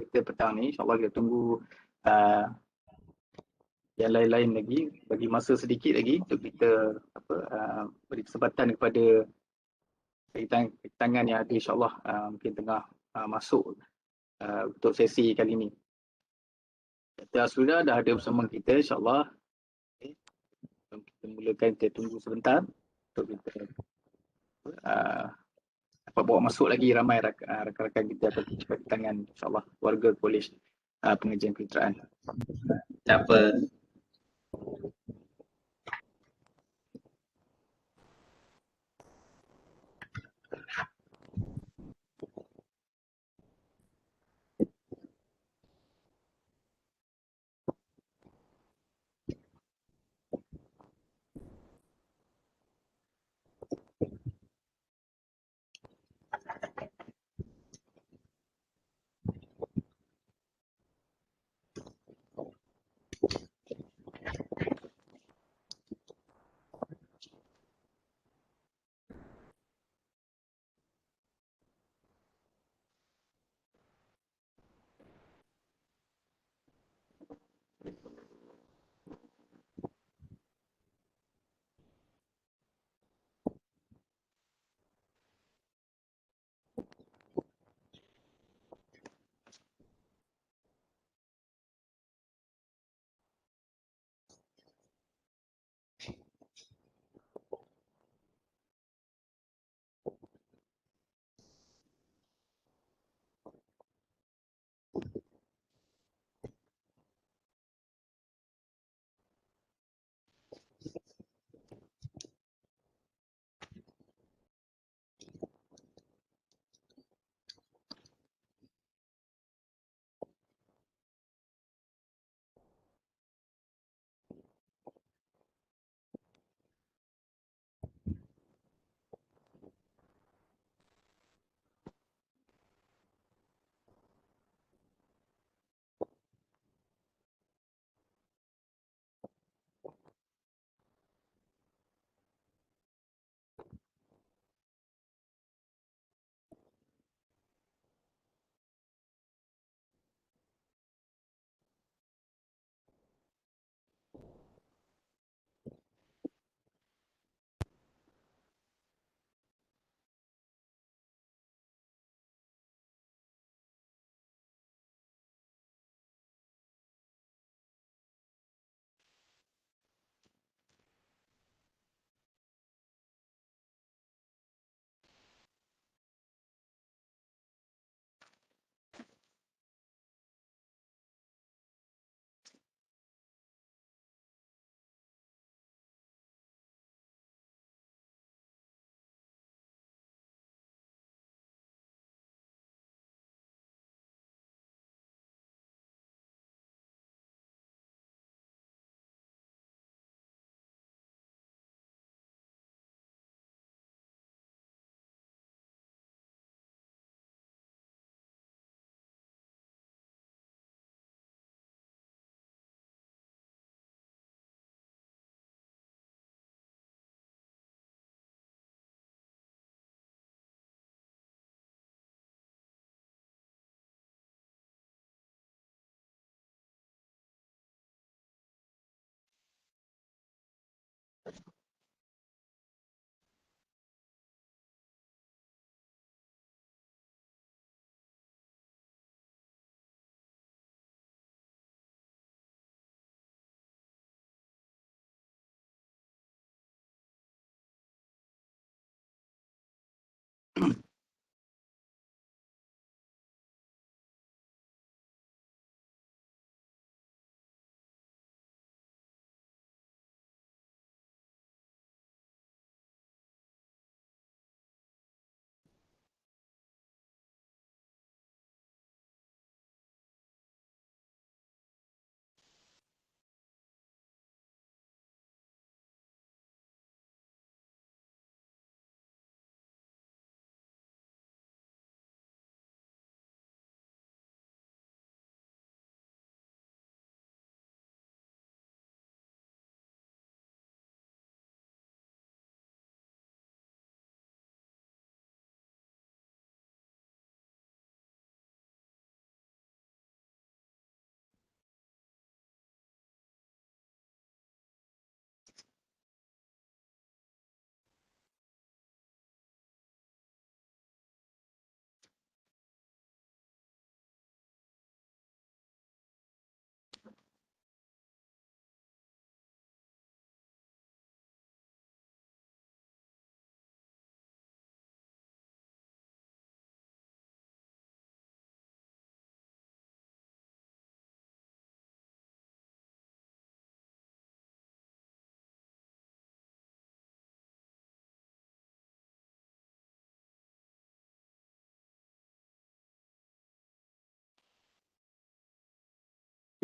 kita petang ni. InsyaAllah kita tunggu yang lain-lain lagi, bagi masa sedikit lagi untuk kita beri kesempatan kepada tangan yang ada, insyaAllah mungkin tengah masuk untuk sesi kali ini. Dr. Haswira dah ada bersama kita, insyaAllah. Kita mulakan, kita tunggu sebentar untuk kita dapat bawa masuk lagi ramai rakan-rakan kita atau cepat tangan, insyaAllah, warga Kolej Pengajian Kejuruteraan. Tak apa.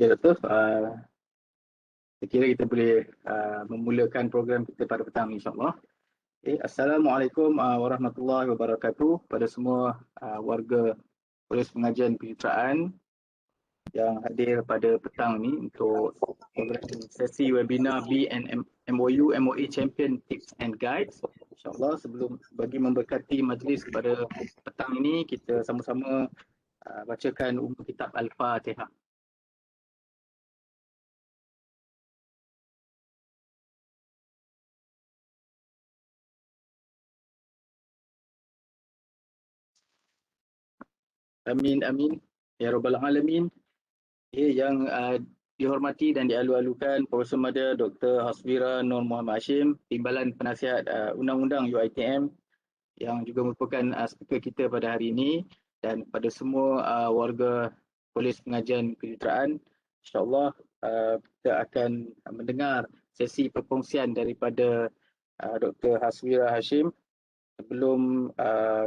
Ya Dr. Saya kira kita boleh memulakan program kita pada petang ni insyaAllah. Assalamualaikum warahmatullahi wabarakatuh pada semua warga Polis Pengajian Kejuruteraan yang hadir pada petang ni untuk program sesi webinar BNMOU MOA Champion Tips and Guides. InsyaAllah sebelum bagi memberkati majlis pada petang ini, kita sama-sama bacakan kitab Al-Fatihah. Amin, amin. Ya Rabbal Alamin. Yang dihormati dan dialu-alukan Prof. Madya Dr. Haswira Mohamad Hashim, Timbalan Penasihat Undang-Undang UiTM yang juga merupakan speaker kita pada hari ini, dan pada semua warga Polis Pengajian Kejuruteraan, insyaAllah kita akan mendengar sesi perkongsian daripada Dr. Haswira Hashim. Sebelum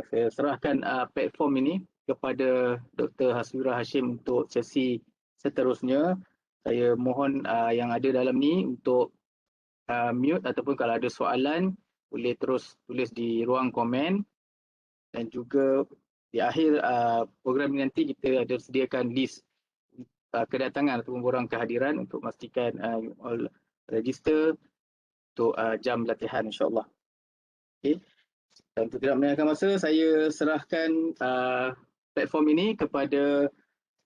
saya serahkan platform ini kepada Dr. Haswira Hashim untuk sesi seterusnya, saya mohon yang ada dalam ni untuk mute, ataupun kalau ada soalan boleh terus tulis di ruang komen, dan juga di akhir program ini nanti kita ada sediakan list kedatangan ataupun borang kehadiran untuk memastikan all register untuk jam latihan insyaAllah. Okay. Dan untuk tidak meninggalkan masa, saya serahkan platform ini kepada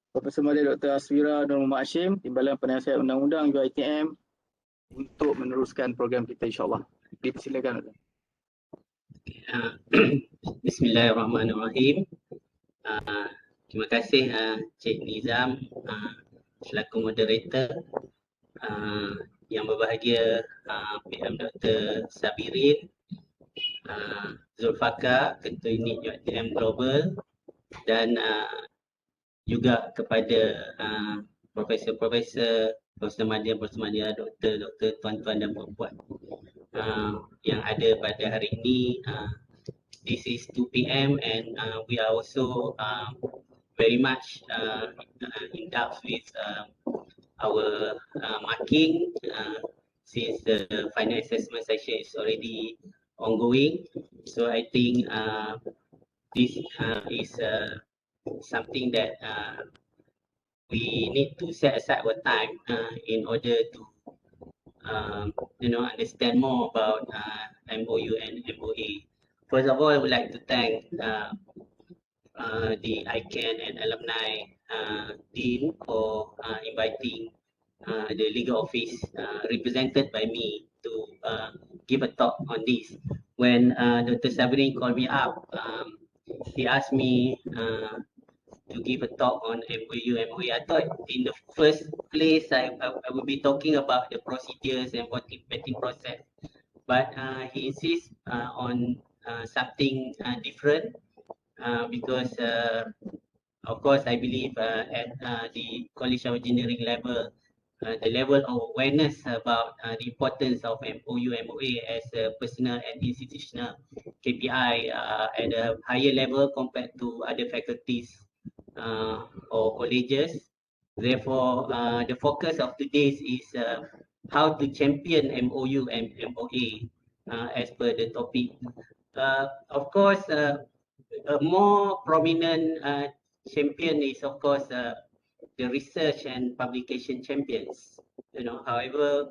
Prof. Madya Dr. Haswira Mohamad Hashim, Timbalan Penasihat Undang-Undang UiTM, untuk meneruskan program kita insyaAllah. Dipersilakan. Bismillahirrahmanirrahim. Terima kasih Cik Nizam selaku moderator. Yang berbahagia PM Dr. Sabirin, Zulfaka, Ketua Unit UiTM Global, dan juga kepada Profesor Madya, Doktor, tuan-tuan dan puan-puan yang ada pada hari ini. This is 2 PM and we are also very much indulged with our marking since the final assessment session is already ongoing. So I think this is something that we need to set aside our time in order to understand more about MOU and MOA. First of all, I would like to thank the ICAN and alumni team for inviting the legal office represented by me to give a talk on this. When Dr. Sabirin called me up, he asked me to give a talk on MOU, MOA. I thought in the first place I would be talking about the procedures and vetting process, but he insists on something different because of course I believe at the College of Engineering level, the level of awareness about the importance of MOU, MOA as a personal and institutional KPI at a higher level compared to other faculties or colleges. Therefore, the focus of today's is how to champion MOU and MOA as per the topic. Of course, a more prominent champion is of course the research and publication champions. However,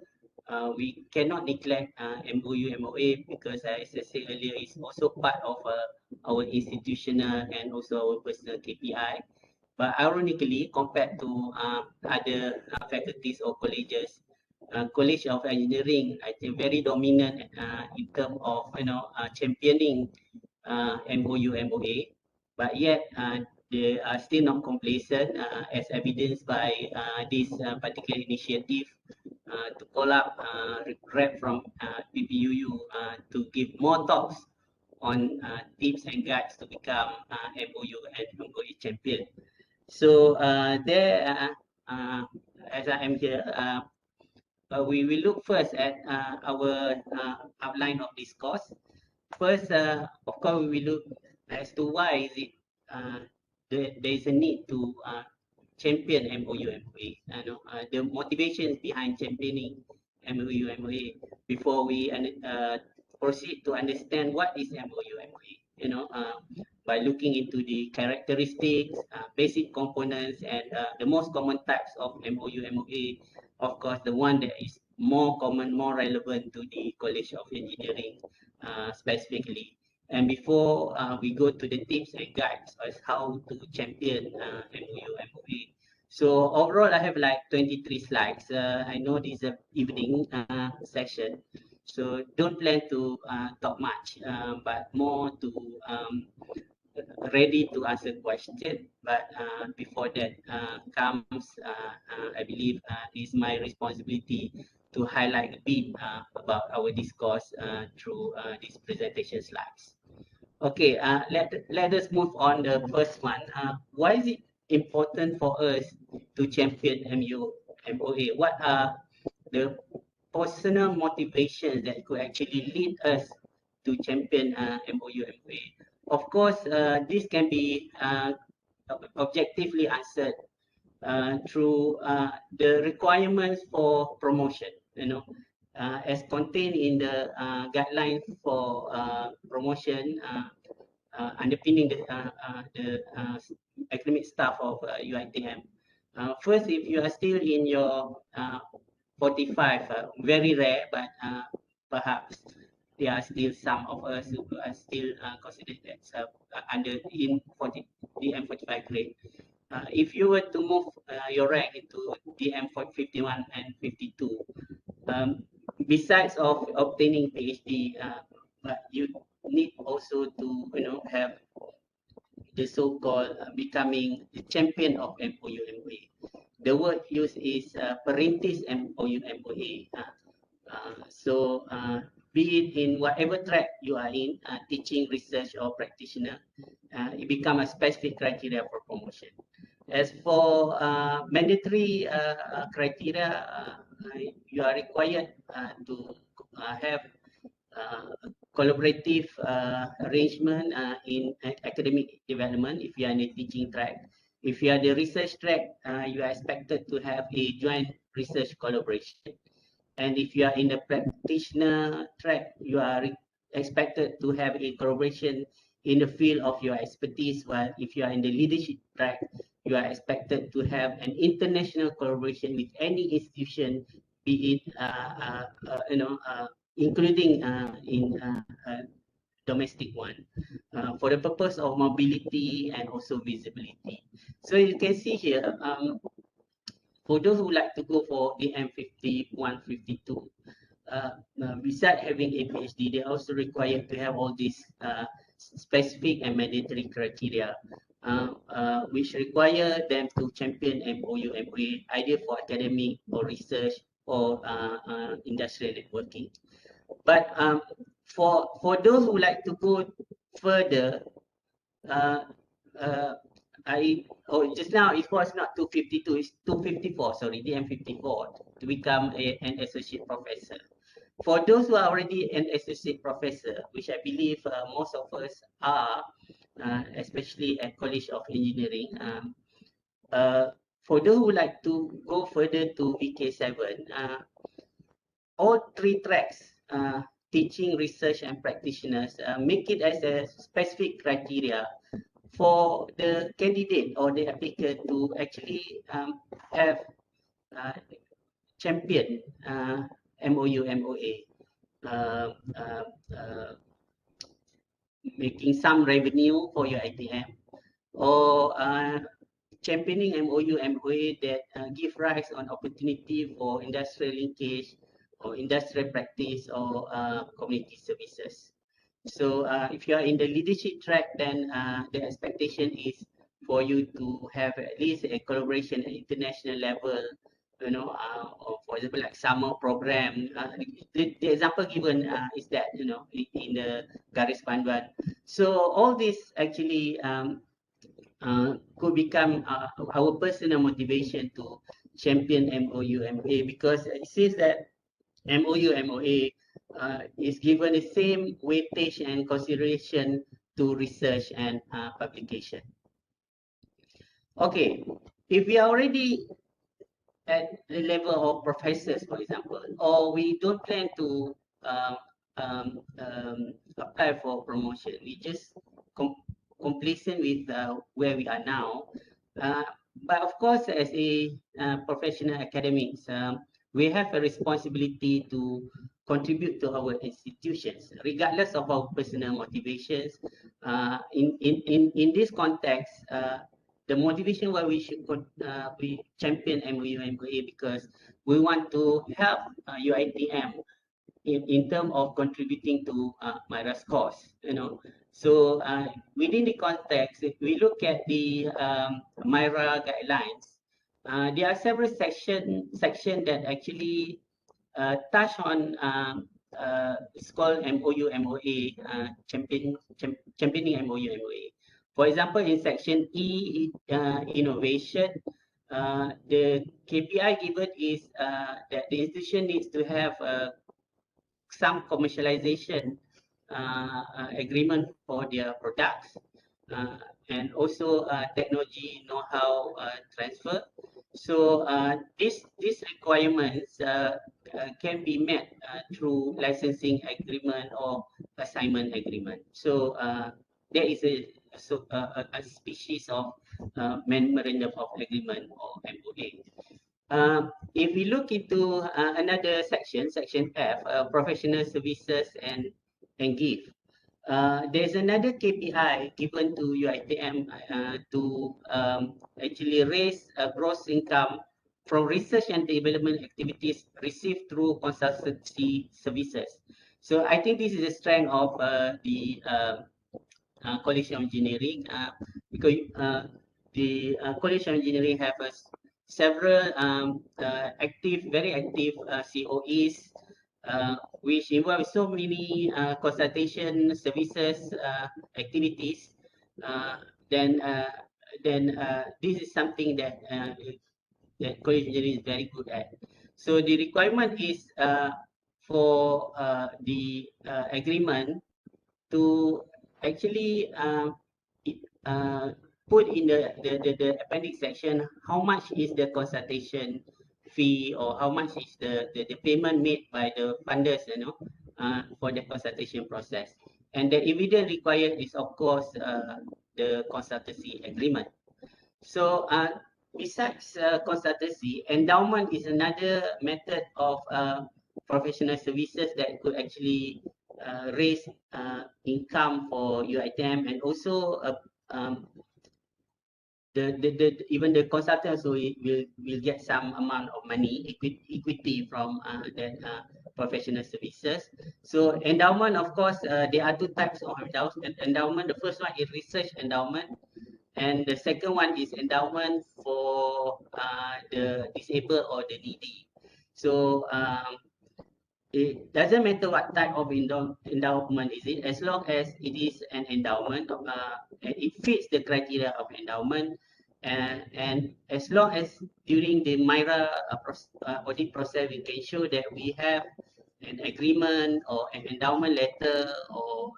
we cannot neglect MOU, MOA because as I said earlier, it's also part of our institutional and also our personal KPI. But ironically, compared to other faculties or colleges, College of Engineering, I think, very dominant in terms of championing MOU, MOA. But yet, they are still not complacent, as evidenced by this particular initiative to call up rep from PPUU to give more talks on tips and guides to become MOU and MOA champion. So as I am here, we will look first at our outline of this course. First, of course, we will look as to why is it there is a need to champion MOU MOA. The motivations behind championing MOU MOA before we proceed to understand what is MOU MOA. By looking into the characteristics, basic components, and the most common types of MOU MOA. Of course, the one that is more common, more relevant to the College of Engineering specifically. And before we go to the tips and guides as how to champion MOU MOA. So overall, I have like 23 slides. I know this is an evening session, so don't plan to talk much, but more to ready to answer question. But before that comes, I believe it's my responsibility to highlight a bit about our discourse through these presentation slides. Okay, let us move on the first one. Why is it important for us to champion MOA? What are the personal motivations that could actually lead us to champion MOU MOA? Of course, this can be objectively answered through the requirements for promotion. As contained in the guidelines for promotion underpinning the academic staff of UiTM. First, if you are still in your 45, very rare, but perhaps there are still some of us who are still considered as under in DM45 grade. If you were to move your rank into DM51 and 52, besides of obtaining PhD, but you need also to have the so-called becoming the champion of MOU MOA. The word used is apprentice MOU MOA. So be it in whatever track you are in, teaching, research, or practitioner, it becomes a specific criteria for promotion. As for mandatory criteria, you are required to have collaborative arrangement in academic development if you are in the teaching track. If you are the research track, you are expected to have a joint research collaboration. And if you are in the practitioner track, you are expected to have a collaboration in the field of your expertise, while if you are in the leadership track, you are expected to have an international collaboration with any institution, be it including in domestic one, for the purpose of mobility and also visibility. So you can see here, for those who like to go for AM51, 52, besides having a PhD, they are also required to have all these specific and mandatory criteria, which require them to champion MOU MOA, either for academic or research or industrial networking. But for those who like to go further, just now it was not 252, it's 254, sorry, DM54, to become an associate professor. For those who are already an associate professor, which I believe most of us are, especially at College of Engineering, for those who like to go further to VK7, all three tracks, teaching, research, and practitioners, make it as a specific criteria for the candidate or the applicant to actually have champion MOU MOA, making some revenue for your ITM, or championing MOU MOA that give rise on opportunity for industrial linkage or industrial practice or community services. So if you are in the leadership track, then the expectation is for you to have at least a collaboration at international level, or for example, like summer program. The example given is that, in the Garis Panduan. So all this actually could become our personal motivation to champion MOU MOA, because it seems that MOU MOA is given the same weightage and consideration to research and publication. Okay, if we are already at the level of professors, for example, or we don't plan to um, apply for promotion, we just complacent with where we are now. Uh, but of course, as a professional academics, we have a responsibility to contribute to our institutions, regardless of our personal motivations. In this context, the motivation why we should we champion MOU MOA because we want to help UITM in terms of contributing to MIRA's cause, you know. So within the context, if we look at the MIRA guidelines, there are several section that actually touch on it's called MOU MOA championing MOU MOA. For example, in section E, innovation, the KPI given is that the institution needs to have some commercialization agreement for their products and also technology know-how transfer. So these requirements can be met through licensing agreement or assignment agreement. So there is a species of memorandum of agreement or MOA. If we look into another section, section F, professional services and gift. There's another KPI given to UITM to actually raise gross income from research and development activities received through consultancy services. So I think this is the strength of the College of Engineering because the College of Engineering have several very active COEs which involve so many consultation services activities. Then this is something that College of Engineering is very good at. So the requirement is for the agreement to actually put in the appendix section how much is the consultation fee or how much is the payment made by the funders, you know, for the consultation process. And the evidence required is of course the consultancy agreement. So besides consultancy, endowment is another method of professional services that could actually raise income for UITM and also even the consultants will get some amount of money equity from that professional services. So endowment, of course, there are two types of endowment. The first one is research endowment, and the second one is endowment for the disabled or the needy. So it doesn't matter what type of endowment is it, as long as it is an endowment and it fits the criteria of endowment, and as long as during the MIRA audit process we can show that we have an agreement or an endowment letter or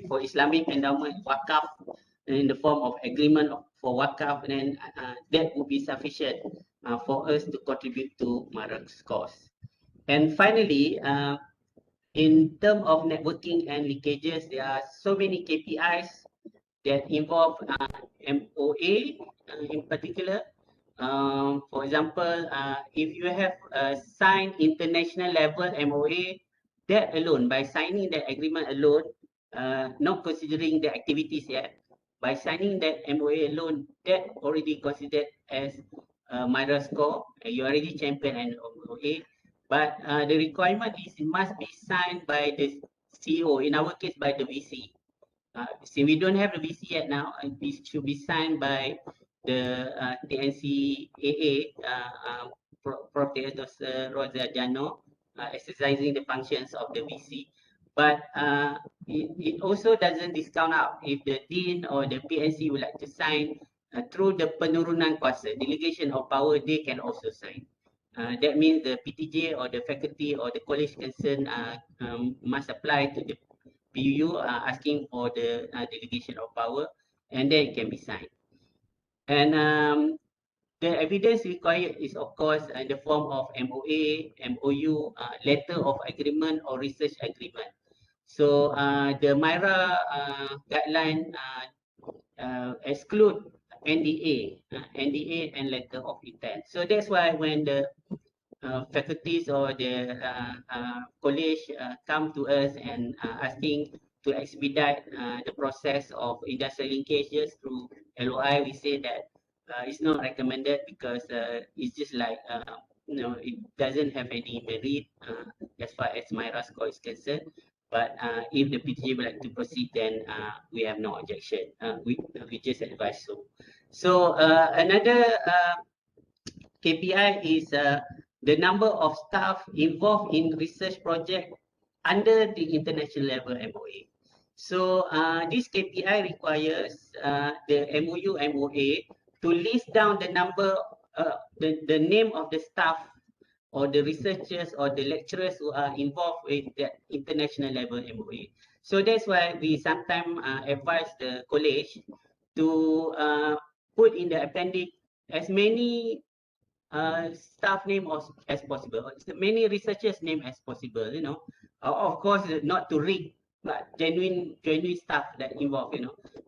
for Islamic endowment wakaf in the form of agreement for wakaf, then that would be sufficient for us to contribute to MIRA's cost. And finally, in terms of networking and linkages, there are so many KPIs that involve MOA in particular. For example, if you have signed international level MOA, that alone, by signing that agreement alone, not considering the activities yet, by signing that MOA alone, that already considered as MIRA score. You already champion an MOA. But the requirement is it must be signed by the CEO, in our case by the VC. See, we don't have the VC yet now, it should be signed by the TNCAA, Prof. Rosa Jano, exercising the functions of the VC. But it also doesn't discount out if the Dean or the PNC would like to sign through the penurunan kuasa, delegation of power, they can also sign. That means the PTJ or the faculty or the college concerned must apply to the PUU asking for the delegation of power, and then it can be signed. And the evidence required is, of course, in the form of MOA, MOU, letter of agreement or research agreement. So the MIRA guideline exclude NDA and letter of intent. So that's why when the faculties or the college come to us and asking to expedite the process of industrial linkages through LOI, we say that it's not recommended because it's just like, it doesn't have any merit as far as MIRA score is concerned. But if the PTJ would like to proceed, then we have no objection. We just advise so. So another KPI is the number of staff involved in research project under the international level MOA. So this KPI requires the MOU MOA to list down the number, the name of the staff or the researchers or the lecturers who are involved with the international level MOA. So that's why we sometimes advise the college to put in the appendix as many staff name as possible, as many researchers name as possible, of course, not to rig, but genuine staff that involved,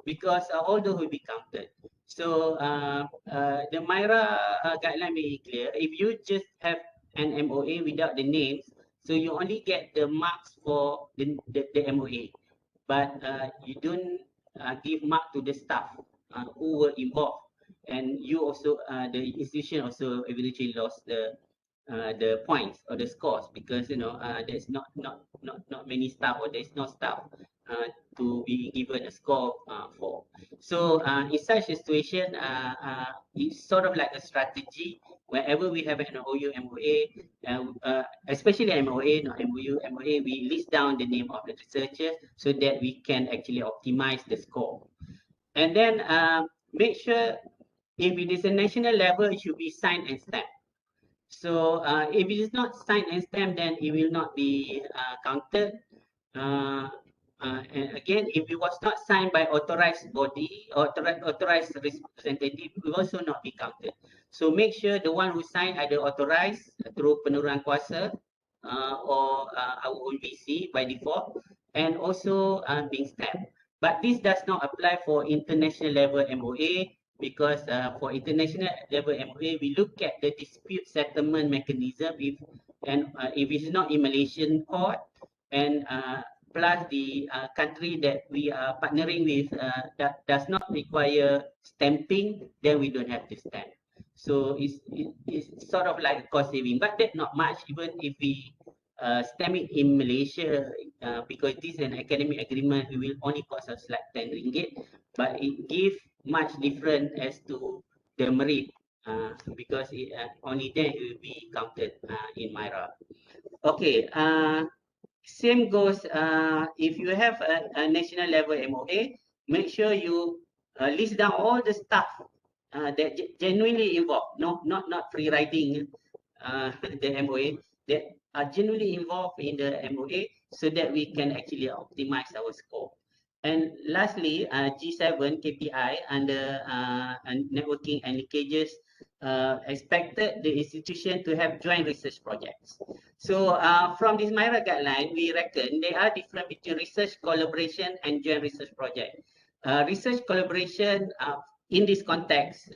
because all those will be counted. So the MIRA guideline very clear. If you just have an MOA without the names, so you only get the marks for the MOA, but you don't give mark to the staff who were involved. And you also, the institution also eventually lost the points or the scores because there's not many staff, or there's no staff to be given a score for. So in such a situation, it's sort of like a strategy. Whenever we have an OU MOA, especially MOA, not MOU MOA, we list down the name of the researchers so that we can actually optimize the score. And then make sure if it is a national level, it should be signed and stamped. So if it is not signed and stamped, then it will not be counted. And again, if it was not signed by authorized body, authorized representative, it will also not be counted. So make sure the one who signed either authorized through penurunan kuasa or our own VC by default, and also being stamped. But this does not apply for international level MOA, because for international level MOA, we look at the dispute settlement mechanism if it's not in Malaysian court, and plus the country that we are partnering with that does not require stamping, then we don't have to stamp. So it's sort of like cost saving, but that's not much, even if we stamp it in Malaysia, because this is an academic agreement, it will only cost us like 10 ringgit, but it gives much different as to the merit, because only then it will be counted in MIRA. Okay, same goes if you have a national level MOA, make sure you list down all the staff that genuinely involved, not free riding the MOA, that are genuinely involved in the MOA, so that we can actually optimize our score. And lastly, G7 KPI under networking and linkages expected the institution to have joint research projects. So from this MIRA guideline, we reckon there are different between research collaboration and joint research project. Research collaboration in this context,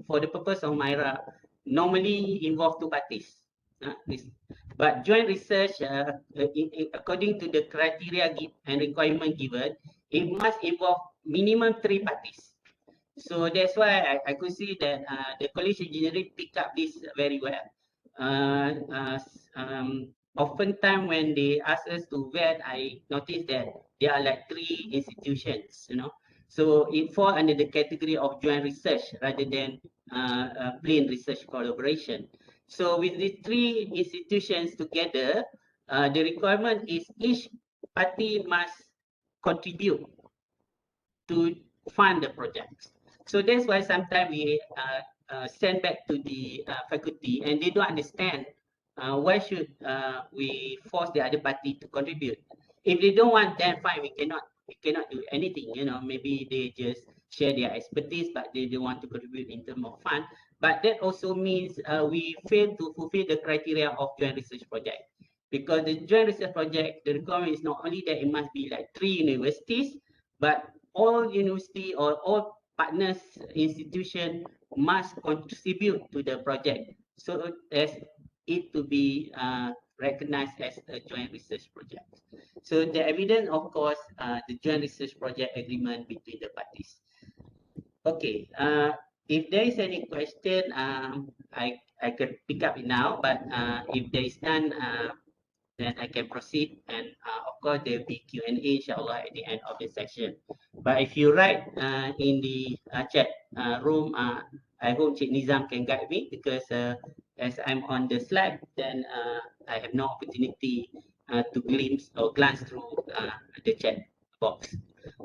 for the purpose of MIRA, normally involve two parties. But joint research, according to the criteria and requirement given, it must involve minimum 3 parties. So that's why I could see that the college engineering pick up this very well. Oftentimes when they ask us to vet, I noticed that there are like 3 institutions, So it falls under the category of joint research rather than plain research collaboration. So with these 3 institutions together, the requirement is each party must contribute to fund the projects. So that's why sometimes we send back to the faculty, and they don't understand why should we force the other party to contribute. If they don't want, then fine, we cannot do anything. Maybe they just share their expertise, but they don't want to contribute in terms of fund. But that also means we fail to fulfill the criteria of joint research project. Because the joint research project, the requirement is not only that it must be like 3 universities, but all university or all partners institution must contribute to the project so as it to be recognized as a joint research project. So the evidence, of course, the joint research project agreement between the parties. Okay, if there is any question, I could pick up it now, but if there is none, then I can proceed. And of course, there will be Q&A, inshallah, at the end of the session. But if you write in the chat room, I hope Cik Nizam can guide me, because as I'm on the slide, then I have no opportunity to glimpse or glance through the chat box.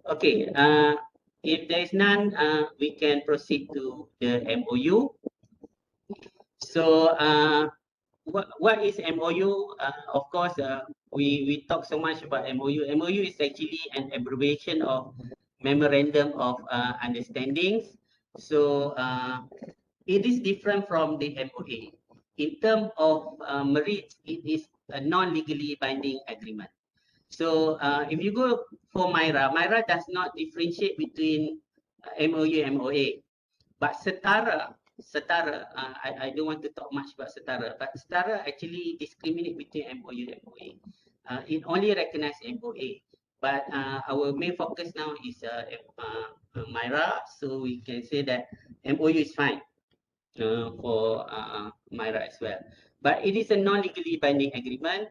Okay, if there is none, we can proceed to the MOU. So what is MOU? Of course, we talk so much about MOU. MOU is actually an abbreviation of Memorandum of Understandings. So it is different from the MOA. In terms of merits, it is a non-legally binding agreement. So if you go for MyRA does not differentiate between MOU and MOA. But setara, I don't want to talk much about setara, but setara actually discriminate between MOU and MOA. It only recognizes MOA, but our main focus now is MyRA, so we can say that MOU is fine for MyRA as well. But it is a non-legally binding agreement.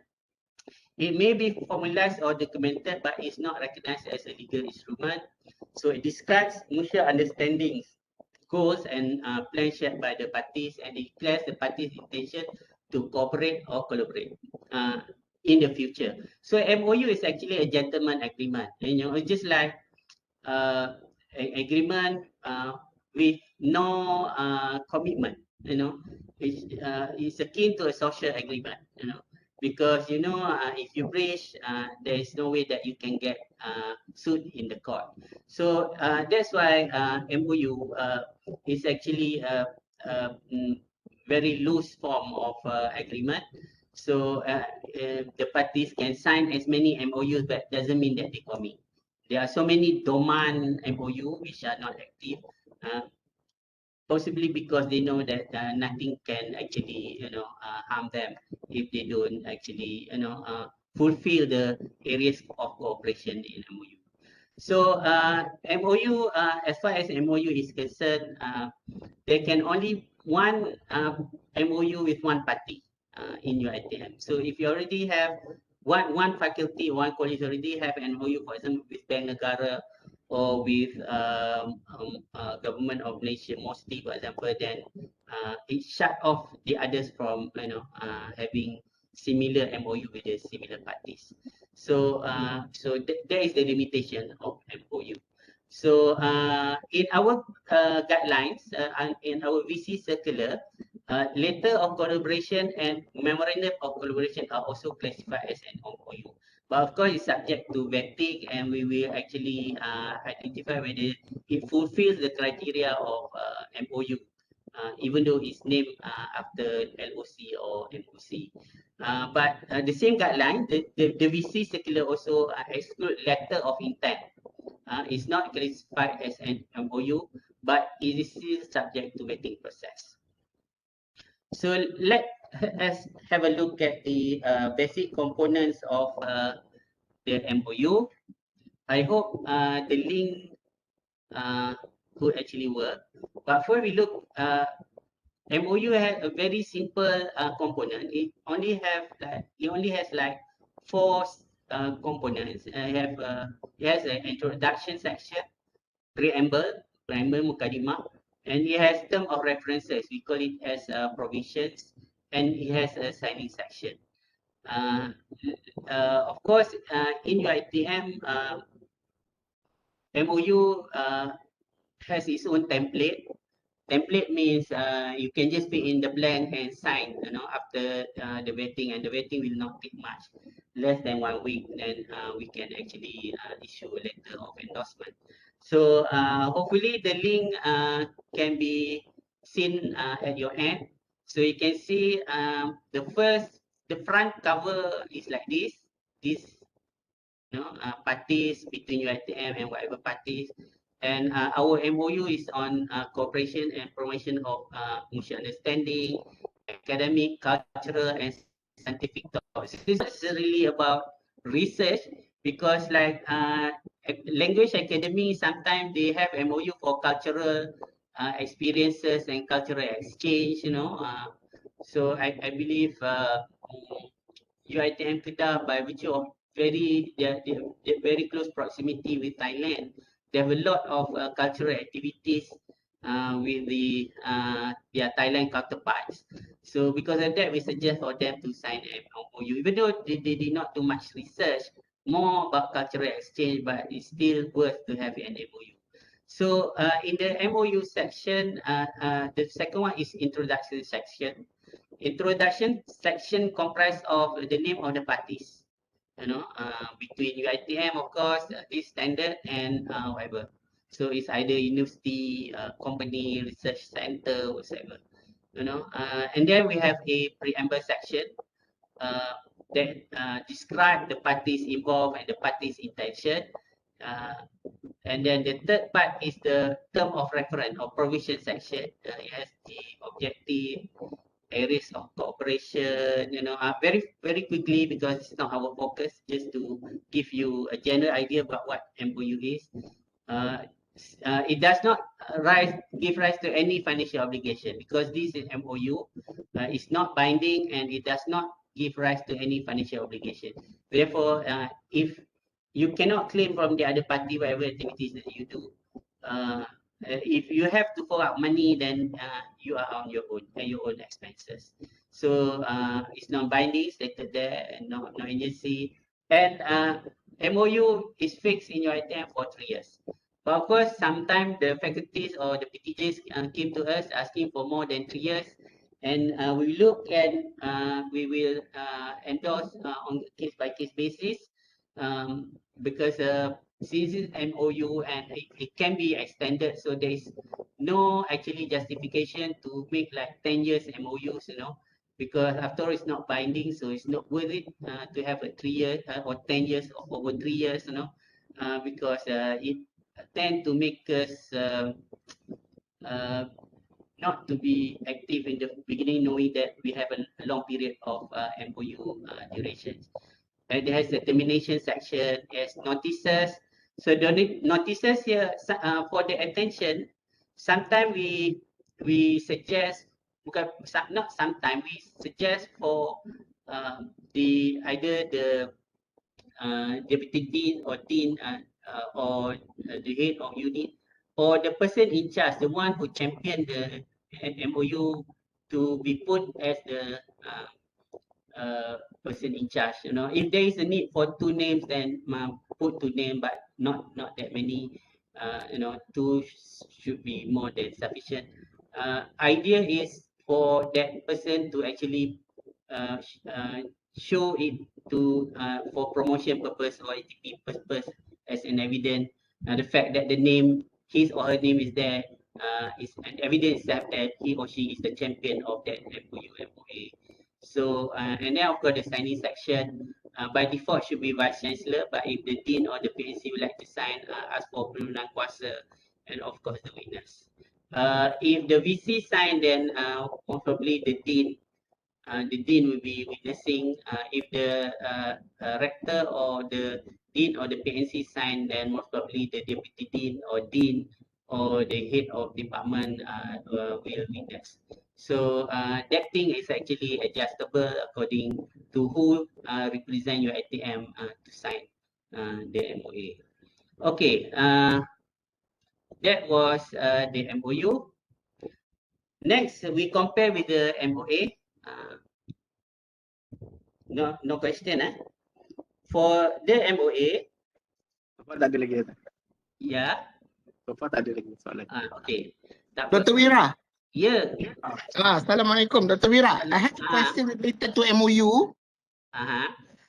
It may be formalized or documented, but it's not recognized as a legal instrument. So it describes mutual understandings, goals, and plans shared by the parties, and declares the parties' intention to cooperate or collaborate in the future. So MOU is actually a gentleman agreement, and it's just like an agreement with no commitment. It's akin to a social agreement. Because if you breach, there is no way that you can get sued in the court. So that's why MOU is actually a very loose form of agreement. So the parties can sign as many MOUs, but doesn't mean that they commit. There are so many dormant MOU which are not active. Possibly because they know that nothing can actually harm them if they don't actually fulfill the areas of cooperation in MOU. So MOU, as far as MOU is concerned, there can only one MOU with one party in your ITM. So if you already have one faculty, one college already have an MOU, for example, with Bank Negara or with government of Malaysia, mostly, for example, then it shut off the others from having similar MOU with the similar parties. So that is the limitation of MOU. So in our guidelines and in our VC circular, letter of collaboration and memorandum of collaboration are also classified as an MOU. But of course, it's subject to vetting, and we will actually identify whether it fulfills the criteria of MOU, even though it's named after LOC or MOC. But the same guideline, the VC circular also exclude letter of intent. It's not classified as an MOU, but it is still subject to vetting process. So let us have a look at the basic components of the MOU. I hope the link could actually work. But before we look, MOU has a very simple component. It only has like 4 components. It has an introduction section, preamble, mukadimah, and it has term of references. We call it as provisions, and it has a signing section. Of course, in your ITM, MOU has its own template. Template means you can just fill in the blank and sign, after the vetting, and the vetting will not take much, less than 1 week, then we can actually issue a letter of endorsement. So hopefully the link can be seen at your end. So you can see the front cover is like this. This parties between UiTM and whatever parties. And our MOU is on cooperation and promotion of mutual understanding, academic, cultural, and scientific topics. This is really about research because like language academy, sometimes they have MOU for cultural experiences and cultural exchange, so I believe UiTM Kedah, by virtue of their very close proximity with Thailand, they have a lot of cultural activities with their Thailand counterparts. So because of that, we suggest for them to sign an MOU. Even though they did not do much research, more about cultural exchange, but it's still worth to have an MOU. So in the MOU section, the second one is introduction section. Introduction section comprised of the name of the parties, between UiTM, of course, this standard and whatever. So it's either university, company, research center, whatever, and then we have a preamble section that describe the parties involved and the parties' intention. And then the third part is the term of reference or provision section. It has the objective, areas of cooperation, very, very quickly because it's not our focus, just to give you a general idea about what MOU is. It does not give rise to any financial obligation because this is MOU. It's not binding and it does not give rise to any financial obligation. Therefore, if you cannot claim from the other party whatever activities that you do, if you have to fork out money, then you are on your own expenses. So it's non-binding, stated there, and no agency. And MOU is fixed in your ITM for 3 years. But of course, sometimes the faculties or the PTJs came to us asking for more than 3 years, and we look and we will endorse on case-by-case basis, because since it's MOU and it can be extended, so there is no actually justification to make like 10 years MOUs, because after all it's not binding, so it's not worth it to have a 3 years or 10 years or over 3 years, because it tend to make us not to be active in the beginning, knowing that we have a long period of MOU duration. And it has the termination section, it has notices. So the notices here for the attention, sometimes we suggest, not sometimes, we suggest for either the deputy dean or dean or the head of unit or the person in charge, the one who championed the MOU, to be put as the person in charge. If there is a need for 2 names, then put 2 names, but not that many. 2 should be more than sufficient. Idea is for that person to actually show it to for promotion purpose or ATP purpose as an evidence. The fact that the name, his or her name is there, is an evidence that he or she is the champion of that MOU, MOA. So, and then of course the signing section, by default should be Vice Chancellor, but if the Dean or the PNC would like to sign, ask for perlunan kuasa and of course the witness. If the VC sign, then probably the Dean will be witnessing. If the rector or the Dean or the PNC sign, then most probably the Deputy Dean or Dean or the head of department will witness. So that thing is actually adjustable according to who represent your ATM to sign the MOA. Okay, that was the MOU. Next, we compare with the MOA. No question, For the MOA, So far tak ada lagi. ya. So far tak ada lagi soalan. Okay. Dr. Wira. Ya. Assalamualaikum, Dr. Wira. I have a question related to MOU.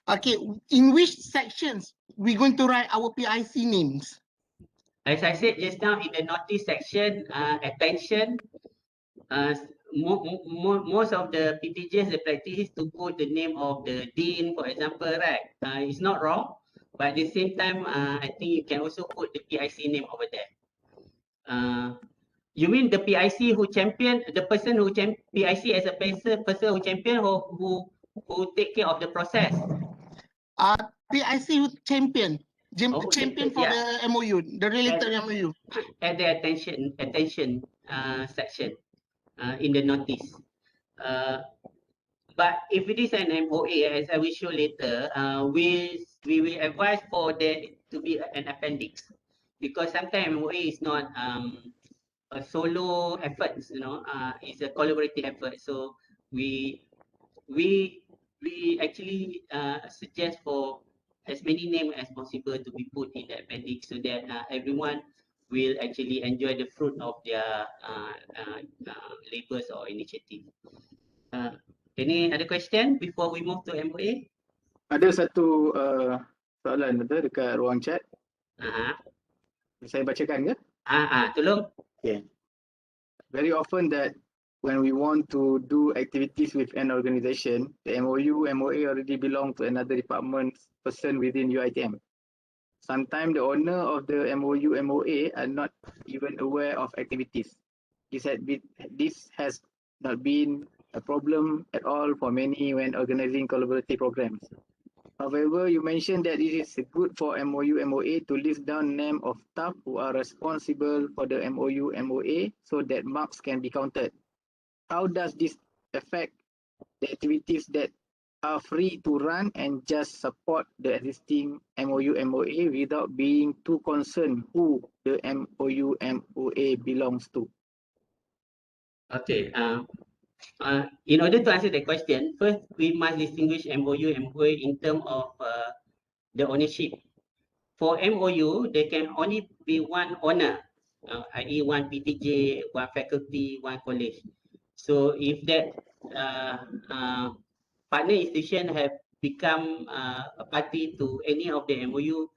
Okay, in which sections we going to write our PIC names? As I said just now in the notice section, attention, most of the PTJs, the practice is to put the name of the dean, for example, right? It's not wrong, but at the same time, I think you can also put the PIC name over there. You mean the PIC who champion, the person who PIC as a person who champion or who take care of the process? PIC champion. Oh, Champion for yeah. the MOU, the related MOU. At the attention section in the notice. But if it is an MOA, as I will show later, we will advise for there to be an appendix, because sometimes MOA is not a solo effort, you know, it's a collaborative effort. So we actually suggest for as many names as possible to be put in the appendix, so that everyone will actually enjoy the fruit of their labors or initiative. Any other question before we move to MOA? Ada satu soalan betul dekat ruang chat. Saya bacakan ke? Tolong. Okay. Very often that when we want to do activities with an organization, the MOU, MOA already belong to another department person within UiTM. Sometimes the owner of the MOU, MOA are not even aware of activities. This has not been a problem at all for many when organizing collaborative programs. However, you mentioned that it is good for MOU, MOA to list down name of staff who are responsible for the MOU, MOA so that marks can be counted. How does this affect the activities that are free to run and just support the existing MOU, MOA without being too concerned who the MOU, MOA belongs to? Okay. In order to answer the question, first we must distinguish MOU, MOA in terms of the ownership. For MOU, there can only be one owner, i.e. one PTJ, one faculty, one college. So if that partner institution have become a party to any of the MOU,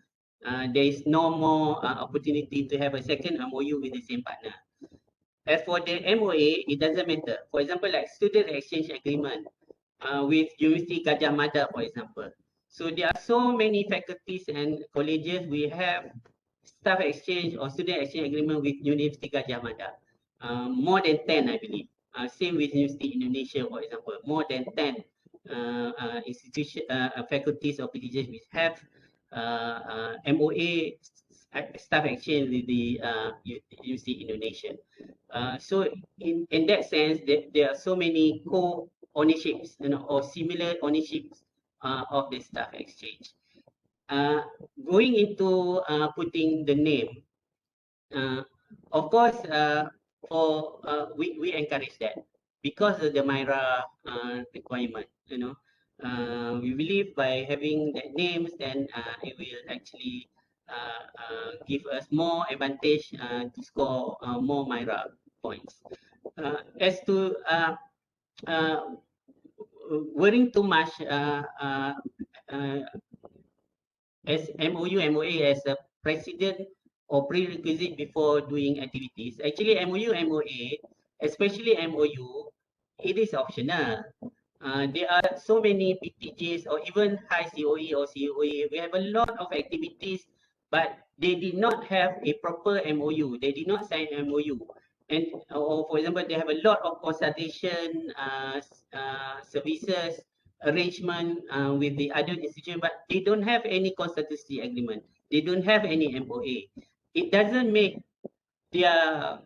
there is no more opportunity to have a second MOU with the same partner. As for the MOA, it doesn't matter. For example, like student exchange agreement with Universiti Gajah Mada, for example. So there are so many faculties and colleges we have staff exchange or student exchange agreement with Universiti Gajah Mada. More than 10, I believe. Same with Universiti Indonesia, for example. More than 10 faculties or PTJs which have MOA staff exchange with the Universiti Indonesia. So in that sense, there are so many co-ownerships, you know, or similar ownerships of the staff exchange. Going into putting the name, of course, we encourage that because of the MIRA requirement. You know, we believe by having that names, then it will actually give us more advantage to score more MIRA points. As to worrying too much as MOU, MOA as a precedent or prerequisite before doing activities. Actually, MOU, MOA, especially MOU, it is optional. There are so many PTJs or even high COE or COE. We have a lot of activities, but they did not have a proper MOU. They did not sign MOU. And or for example, they have a lot of consultation services arrangement with the other institution, but they don't have any consultancy agreement. They don't have any MOA. It doesn't make their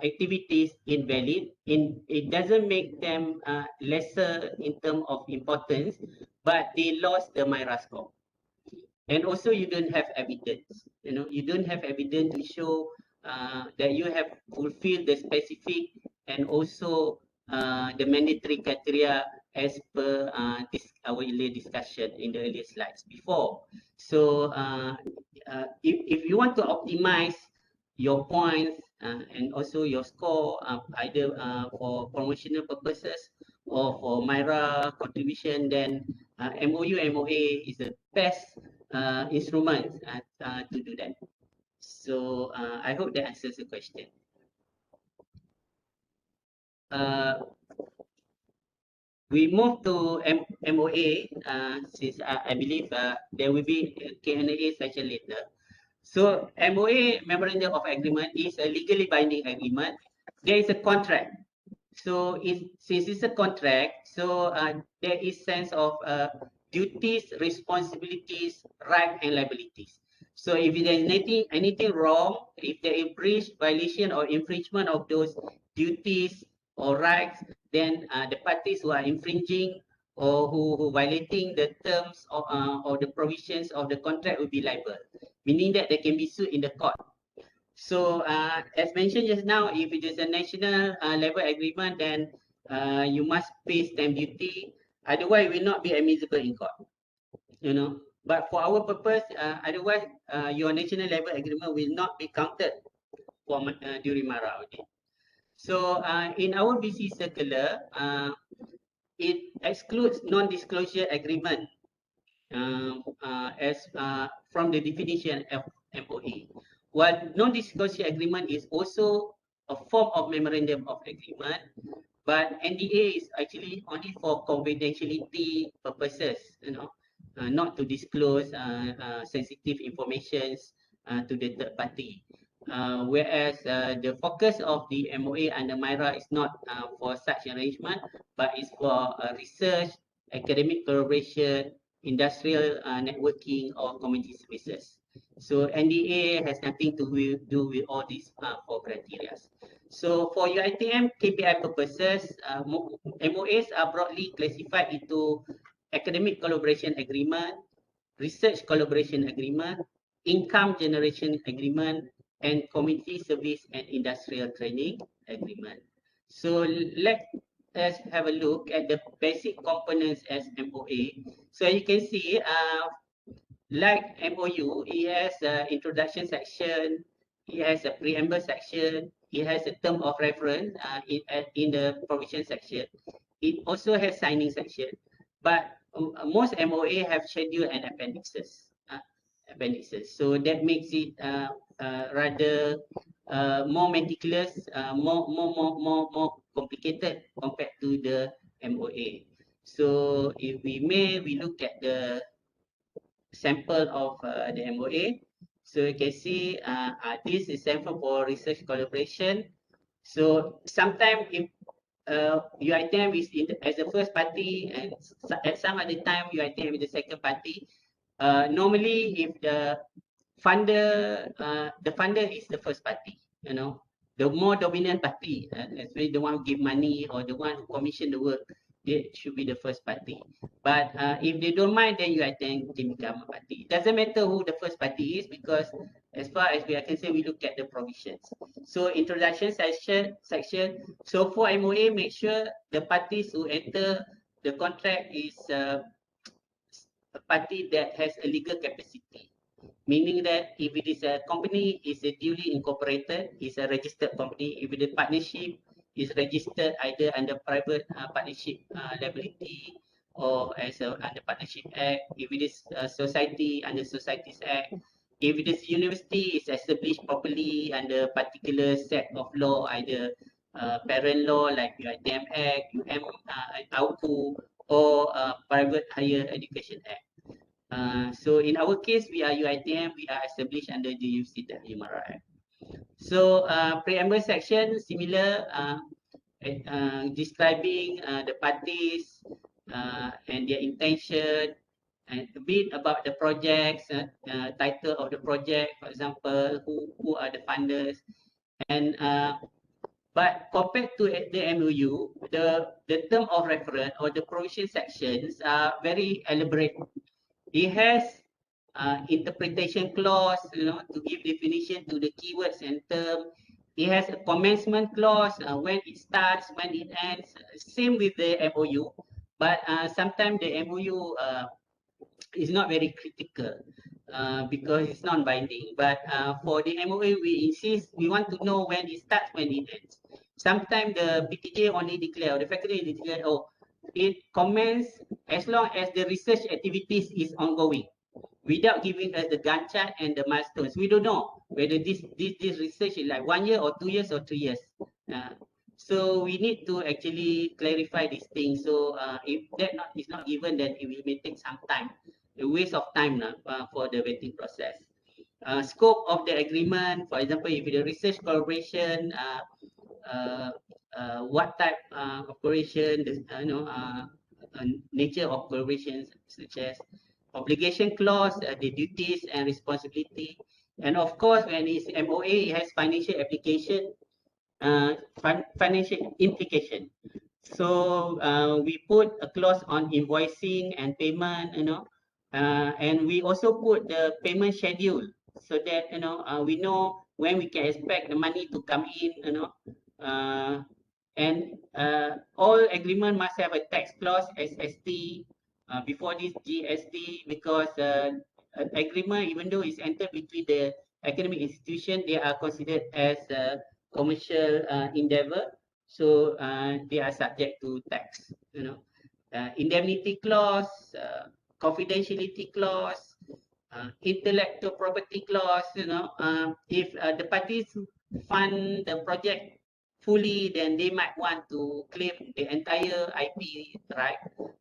activities invalid. It doesn't make them lesser in terms of importance, but they lost the MIRA score. And also you don't have evidence. You know, you don't have evidence to show that you have fulfilled the specific and also the mandatory criteria as per our earlier discussion in the earlier slides before. So if you want to optimize your points and also your score either for promotional purposes or for MIRA contribution, then MOU, MOA is the best instrument to do that. So I hope that answers the question. We move to MOA since I believe there will be a Q&A session later. So MOA, Memorandum of Agreement, is a legally binding agreement. There is a contract. So since it's a contract, so there is sense of duties, responsibilities, rights, and liabilities. So if there is anything wrong, if there is breach, violation, or infringement of those duties or rights, then the parties who are infringing or who violating the terms or the provisions of the contract will be liable, meaning that they can be sued in the court. So as mentioned just now, if it is a national level agreement, then you must pay stamp duty. Otherwise, it will not be admissible in court. You know. But for our purpose, otherwise, your national level agreement will not be counted for during MARA. Okay. So in our BC circular, it excludes non-disclosure agreement as from the definition of MOA. While non-disclosure agreement is also a form of memorandum of agreement, but NDA is actually only for confidentiality purposes, you know, not to disclose sensitive information to the third party. Whereas the focus of the MOA under MIRA is not for such arrangement, but is for research, academic collaboration, industrial networking, or community services. So NDA has nothing to do with all these four criteria. So for UiTM KPI purposes, MOAs are broadly classified into academic collaboration agreement, research collaboration agreement, income generation agreement, and community service and industrial training agreement. So let us have a look at the basic components as MOA. So you can see, like MOU, it has an introduction section, it has a preamble section, it has a term of reference in the provision section. It also has signing section, but most MOA have schedule and appendixes. So that makes it rather more meticulous, more complicated compared to the MOA. So if we look at the sample of the MOA. So you can see this is sample for research collaboration. So sometimes if UiTM is as the first party, and at some other time UiTM is the second party. Normally, if the funder is the first party, you know, the more dominant party, especially the one who give money or the one who commission the work, they should be the first party. But if they don't mind, then UiTM can become a party. It doesn't matter who the first party is, because as far as we are concerned, we look at the provisions. So introduction section. So for MOA, make sure the parties who enter the contract is a party that has a legal capacity. Meaning that if it is a company, is a duly incorporated, is a registered company. If it is a partnership, is registered either under private partnership liability or as under Partnership Act. If it is a society, under Societies Act. If it is university, is established properly under particular set of law, either parent law like UiTM Act, AUKU, or Private Higher Education Act. So in our case, we are UiTM, we are established under the Universiti Act. So preamble section, similar, describing the parties and their intention, and a bit about the projects, title of the project, for example, who are the funders. And but compared to the MOU, the term of reference or the provision sections are very elaborate. It has interpretation clause, you know, to give definition to the keywords and term. It has a commencement clause, when it starts, when it ends. Same with the MOU, but sometimes the MOU is not very critical because it's non-binding. But for the MOA, we insist, we want to know when it starts, when it ends. Sometimes the PTJ only declare, or the faculty declare, oh, it commences as long as the research activities is ongoing. without giving us the Gantt chart and the milestones. We don't know whether this research is like 1 year or 2 years or 3 years. So we need to actually clarify these things. So if that is not given, then it may take some time, a waste of time for the vetting process. Scope of the agreement, for example, if it's a research collaboration, what type of cooperation, nature of collaborations, such as obligation clause, the duties and responsibility, and of course, when it's MOA, it has financial application, financial implication. So we put a clause on invoicing and payment, and we also put the payment schedule so that we know when we can expect the money to come in, and all agreement must have a tax clause, SST, before this GST, because an agreement, even though it's entered between the academic institution, they are considered as a commercial endeavor, so they are subject to tax. Indemnity clause, confidentiality clause, intellectual property clause. If the parties fund the project fully, then they might want to claim the entire IP right.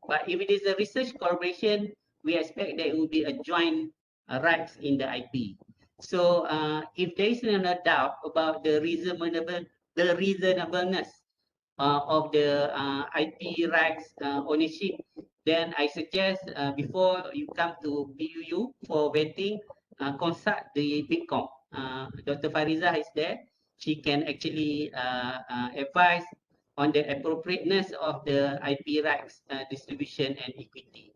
But if it is a research collaboration, we expect that it will be a joint rights in the IP. So if there is no doubt about the reasonableness of the IP rights ownership, then I suggest before you come to BUU for vetting, consult the BICOM. Dr. Fariza is there. She can actually advise on the appropriateness of the IP rights distribution and equity.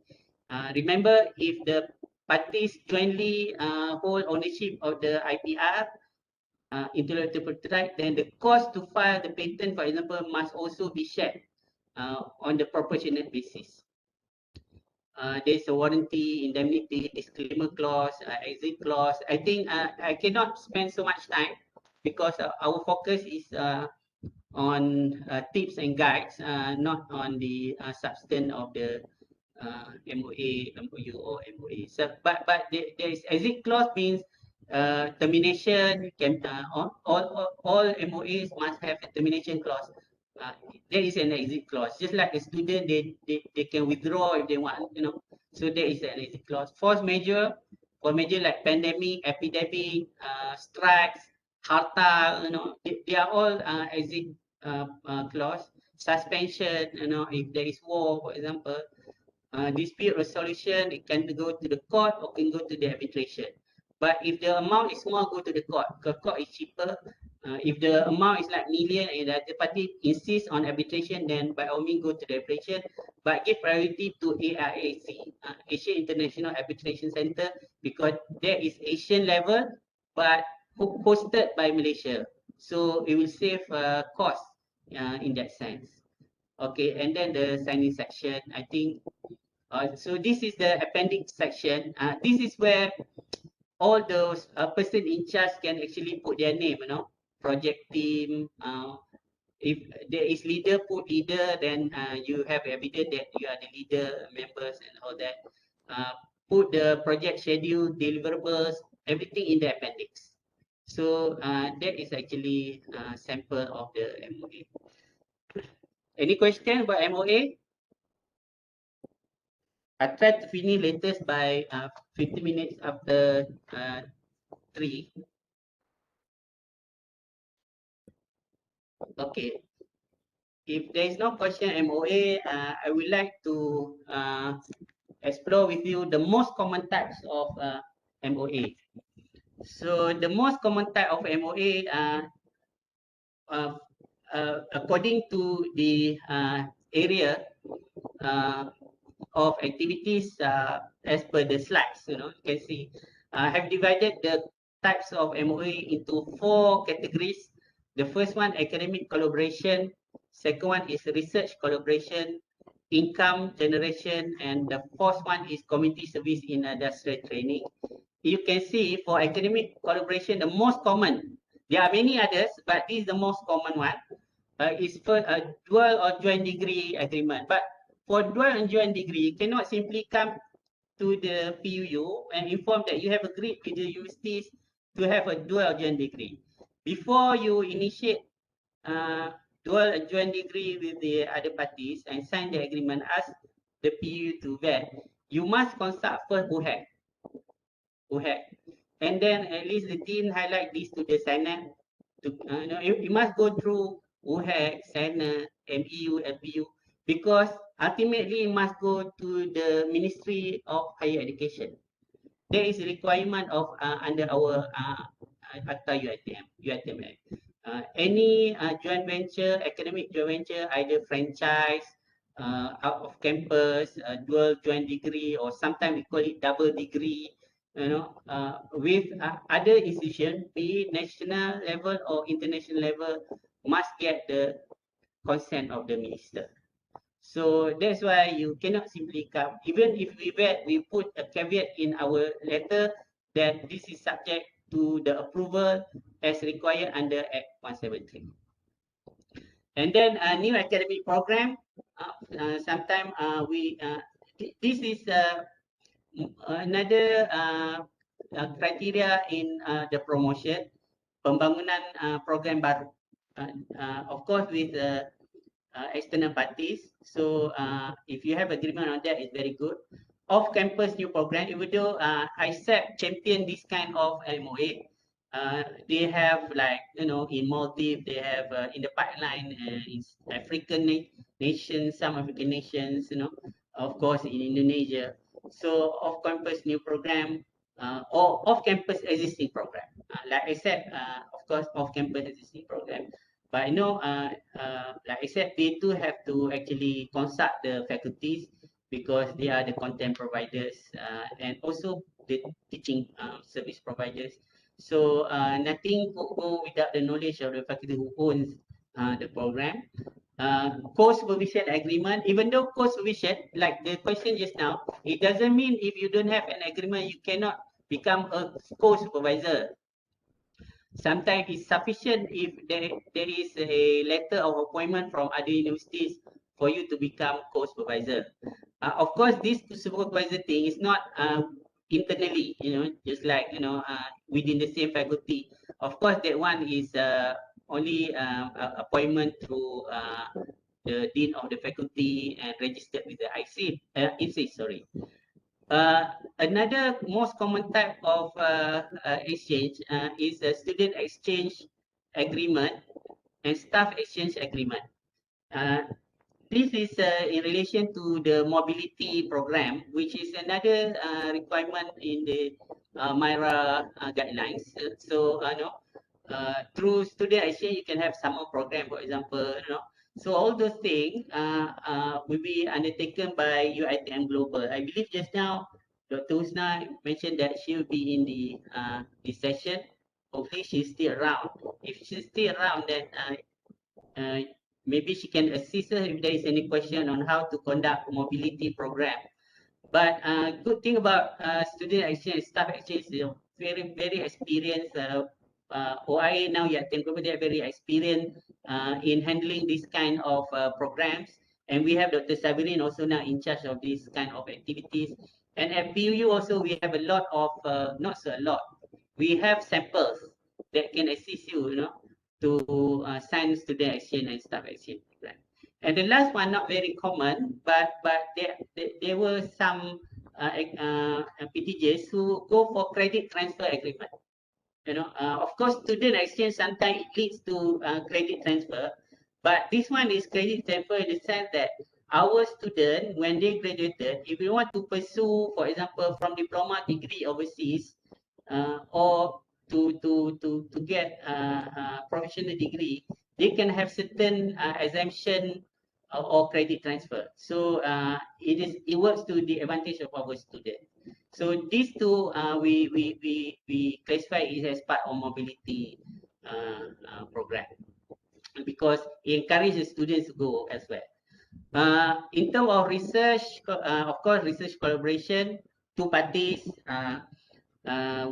Remember, if the parties jointly hold ownership of the IPR, intellectual property right, then the cost to file the patent, for example, must also be shared on the proportionate basis. There's a warranty, indemnity, disclaimer clause, exit clause. I think I cannot spend so much time because our focus is on tips and guides, not on the substance of the MOA, MOU, or MOA. So, but there is exit clause means termination. Can all MOAs must have a termination clause. There is an exit clause. Just like a student, they can withdraw if they want, So there is an exit clause. Force majeure, for major like pandemic, epidemic, strikes, harta, they are all exit clause. Suspension, if there is war, for example. Dispute resolution, it can go to the court or can go to the arbitration. But if the amount is small, go to the court. The court is cheaper. If the amount is like million and the party insists on arbitration, then by all means go to the arbitration. But give priority to AIAC, Asian International Arbitration Center, because there is Asian level, but hosted by Malaysia. So it will save cost in that sense. Okay, and then the signing section, I think. So this is the appendix section. This is where all those person in charge can actually put their name, project team. If there is leader, put leader, then you have evidence that you are the leader, members and all that. Put the project schedule, deliverables, everything in the appendix. So that is actually a sample of the MOA. Any question about MOA? I try to finish latest by 50 minutes after 3. Okay. If there is no question MOA, I would like to explore with you the most common types of MOA. So the most common type of MOA, according to the area of activities as per the slides, you can see, have divided the types of MOA into 4 categories. The first one, academic collaboration. Second one is research collaboration, income generation, and the fourth one is community service in industrial training. You can see for academic collaboration, the most common, there are many others, but this is the most common one, is for a dual or joint degree agreement. But for dual and joint degree, you cannot simply come to the PUU and inform that you have agreed with the universities to have a dual adjoint degree. Before you initiate dual adjoint degree with the other parties and sign the agreement, ask the PUU to vet. You must consult first UHAC. And then at least the dean highlight this to the Senate. You must go through UHAC, Senate, MEU, LPU, because ultimately it must go to the Ministry of Higher Education. There is a requirement of under our Akta UiTM Act. Any joint venture, academic joint venture, either franchise, out of campus, dual joint degree, or sometimes we call it double degree, with other institutions, be it national level or international level, must get the consent of the minister. So that's why you cannot simply come. Even if we put a caveat in our letter that this is subject to the approval as required under Act 173. And then a new academic program. Sometimes this is another criteria in the promotion, pembangunan program baru. Of course, with external parties. So if you have agreement on that, it's very good. Off-campus new program, even though ICAN champion this kind of MOA, they have like, in Maldives, they have in the pipeline in African nations, some African nations, of course in Indonesia. So off-campus new program or off-campus existing program. Like I said, of course, off-campus existing program. But like I said, they do have to actually consult the faculties because they are the content providers and also the teaching service providers. So nothing could go without the knowledge of the faculty who owns the program. Co-supervision agreement, even though co-supervision, like the question just now, it doesn't mean if you don't have an agreement, you cannot become a co-supervisor. Sometimes it's sufficient if there is a letter of appointment from other universities for you to become co-supervisor. Of course, this supervisor thing is not internally, just like, within the same faculty. Of course, that one is only appointment through the dean of the faculty and registered with the ICAN, sorry. Another most common type of exchange is a student exchange agreement and staff exchange agreement. This is in relation to the mobility program, which is another requirement in the MIRA guidelines. So, through student exchange, you can have summer program, for example, So all those things will be undertaken by UiTM Global. I believe just now, Dr. Husna mentioned that she will be in the this session. Hopefully she's still around. If she's still around, then maybe she can assist us if there is any question on how to conduct mobility program. But good thing about student exchange, staff exchange, is very, very experienced. OIA now, they are very experienced in handling this kind of programs. And we have Dr. Sabirin also now in charge of this kind of activities. And at PUU also, we have a lot of, not so a lot, we have samples that can assist you, to sign student exchange and staff exchange program. And the last one, not very common, but there were some PTJs who go for credit transfer agreement. Of course, student exchange sometimes it leads to credit transfer, but this one is credit transfer in the sense that our student, when they graduated, if we want to pursue, for example, from diploma degree overseas, or to get a professional degree, they can have certain exemption or credit transfer. So it works to the advantage of our student. So these two we classify it as part of mobility program because it encourages students to go as well. In terms of research, of course, research collaboration, two parties.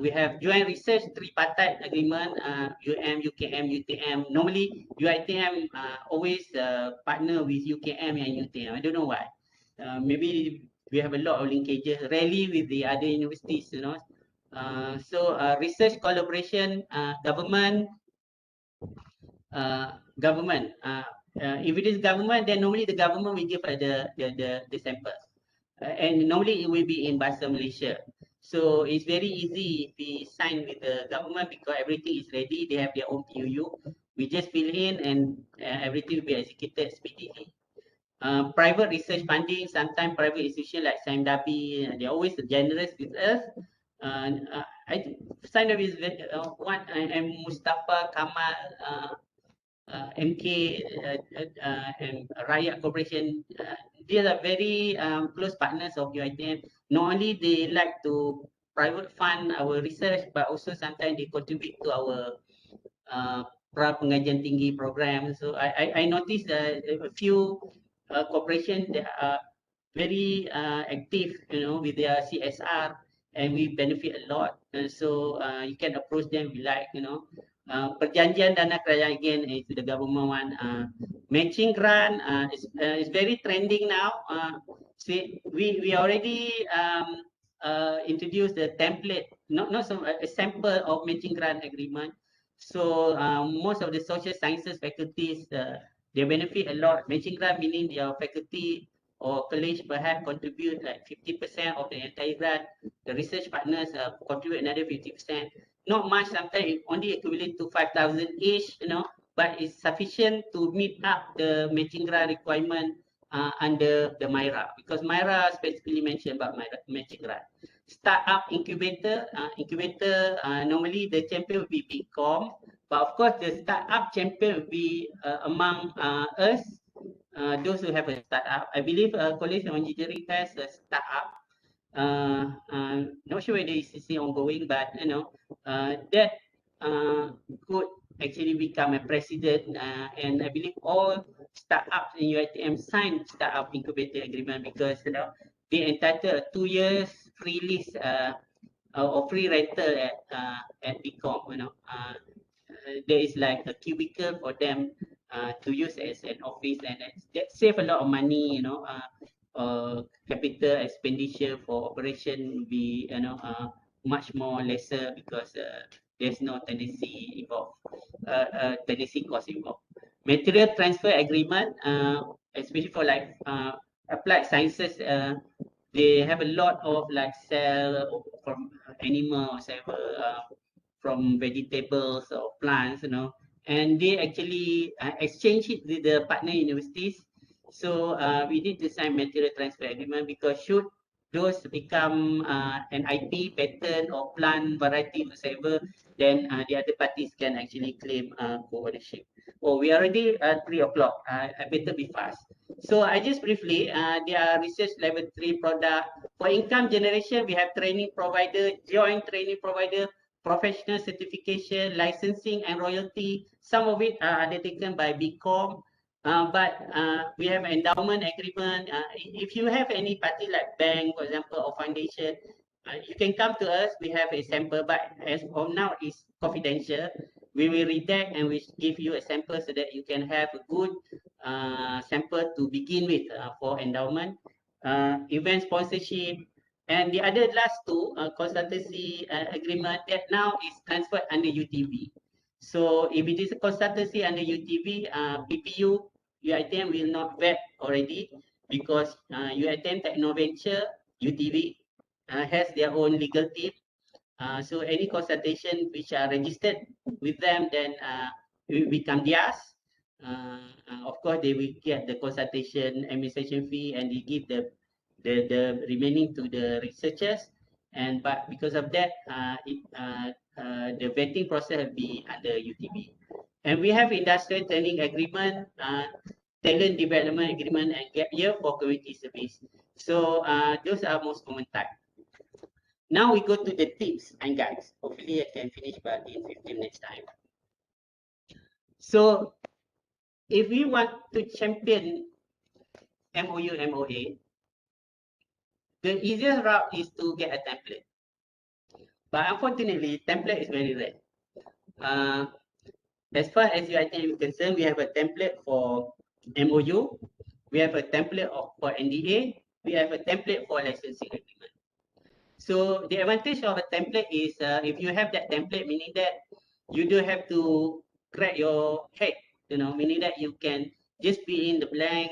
We have joint research tripartite agreement, UKM, UTM. Normally, UiTM always partner with UKM and UTM. I don't know why. Maybe we have a lot of linkages, rarely with the other universities, you know. So research collaboration, government. If it is government, then normally the government will give the sample, and normally it will be in Bahasa Malaysia. So it's very easy if we sign with the government because everything is ready. They have their own PUU. We just fill in and everything will be executed speedily. Private research funding, sometimes private institutions like Saimdabi, they're always generous with us. I think Saimdabi is one, and Mustafa, Kamal, MK, and Rakyat Corporation. These are very close partners of UiTM. Not only they like to private fund our research, but also sometimes they contribute to our pra pengajian tinggi program. So I noticed a few corporations that are very active, you know, with their CSR, and we benefit a lot. So you can approach them if you like, you know. Perjanjian dana kerajaan, again, is the government one. Matching grant is very trending now. See, we already introduced the template, not some a sample of matching grant agreement. So most of the social sciences faculties, they benefit a lot. Matching grant meaning your faculty or college perhaps contribute like 50% of the entire grant. The research partners contribute another 50%. Not much, sometimes it only equivalent to 5,000 each, you know, but it's sufficient to meet up the matching grant requirement under the MyRA, because MyRA specifically mentioned about matching grant. Startup incubator, normally the champion will be BCom, but of course the startup champion will be among us, those who have a startup. I believe College of Engineering has a startup. Not sure whether it's still ongoing, but you know, that could actually become a precedent, and I believe all startups in UiTM sign startup incubator agreement, because you know they entitled 2 years free lease or free rental at BCom. You know, there is like a cubicle for them to use as an office, and that save a lot of money. You know, capital expenditure for operation will be, you know, much more lesser, because there's no tenancy involved, tenancy cost involved. Material transfer agreement, especially for like applied sciences, they have a lot of like cell from animal or whatever, from vegetables or plants, you know, and they actually exchange it with the partner universities. So we need to sign material transfer agreement, because should those become an IP patent or plant variety whatever, then the other parties can actually claim co-ownership. Oh, we are already at 3 o'clock. I better be fast. So I just briefly, there are research level 3 product. For income generation, we have training provider, joint training provider, professional certification, licensing, and royalty. Some of it are undertaken by BCom. But we have endowment agreement. If you have any party like bank, for example, or foundation, you can come to us. We have a sample, but as of now, it's confidential. We will redact and we give you a sample so that you can have a good sample to begin with for endowment, event sponsorship, and the other last two, consultancy agreement, that now is transferred under UTV. So if it is a consultancy under UTV, PPU, UiTM will not vet already, because UiTM Technoventure, UTV, has their own legal team. So any consultation which are registered with them, then it will become theirs. Of course, they will get the consultation administration fee, and they give the remaining to the researchers. And but because of that, the vetting process will be under UTB. And we have industrial training agreement, talent development agreement, and gap year for community service. So those are most common type. Now we go to the tips and guides. Hopefully I can finish by in 15 minutes time. So if we want to champion MOU, MOA, the easiest route is to get a template. But unfortunately, template is very rare. As far as UiTM is concerned, we have a template for MOU, we have a template for NDA, we have a template for licensing agreement. So the advantage of a template is if you have that template, meaning that you don't have to crack your head, meaning that you can just fill in the blank,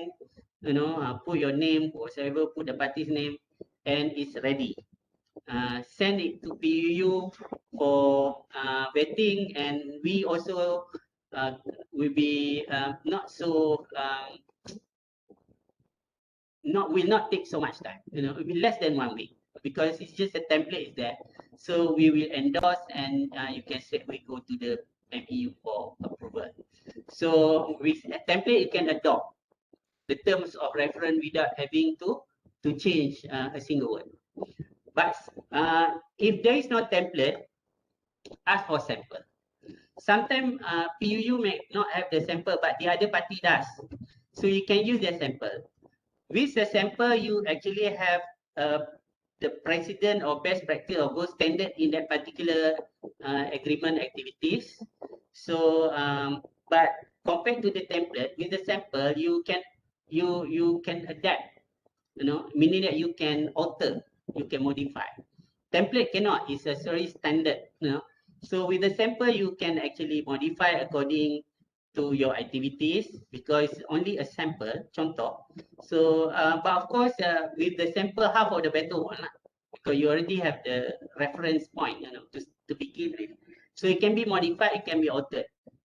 put your name, whatsoever, put the party's name, and it's ready. Send it to PUU for vetting, and we also will be not so will not take so much time. It will be less than 1 week because it's just a template is there. So we will endorse, and you can straightway go to the MPU for approval. So with a template, you can adopt the terms of reference without having to change a single word. But if there is no template, ask for sample. Sometimes PUU may not have the sample, but the other party does. So you can use the sample. With the sample, you actually have the precedent or best practice or gold standard in that particular agreement activities. So, but compared to the template, with the sample, you can adapt. Meaning that you can alter, you can modify. Template cannot; it's a very standard. So with the sample, you can actually modify according to your activities because only a sample, contoh. So, but of course, with the sample, half of the battle won, because you already have the reference point, to begin with. So it can be modified, it can be altered,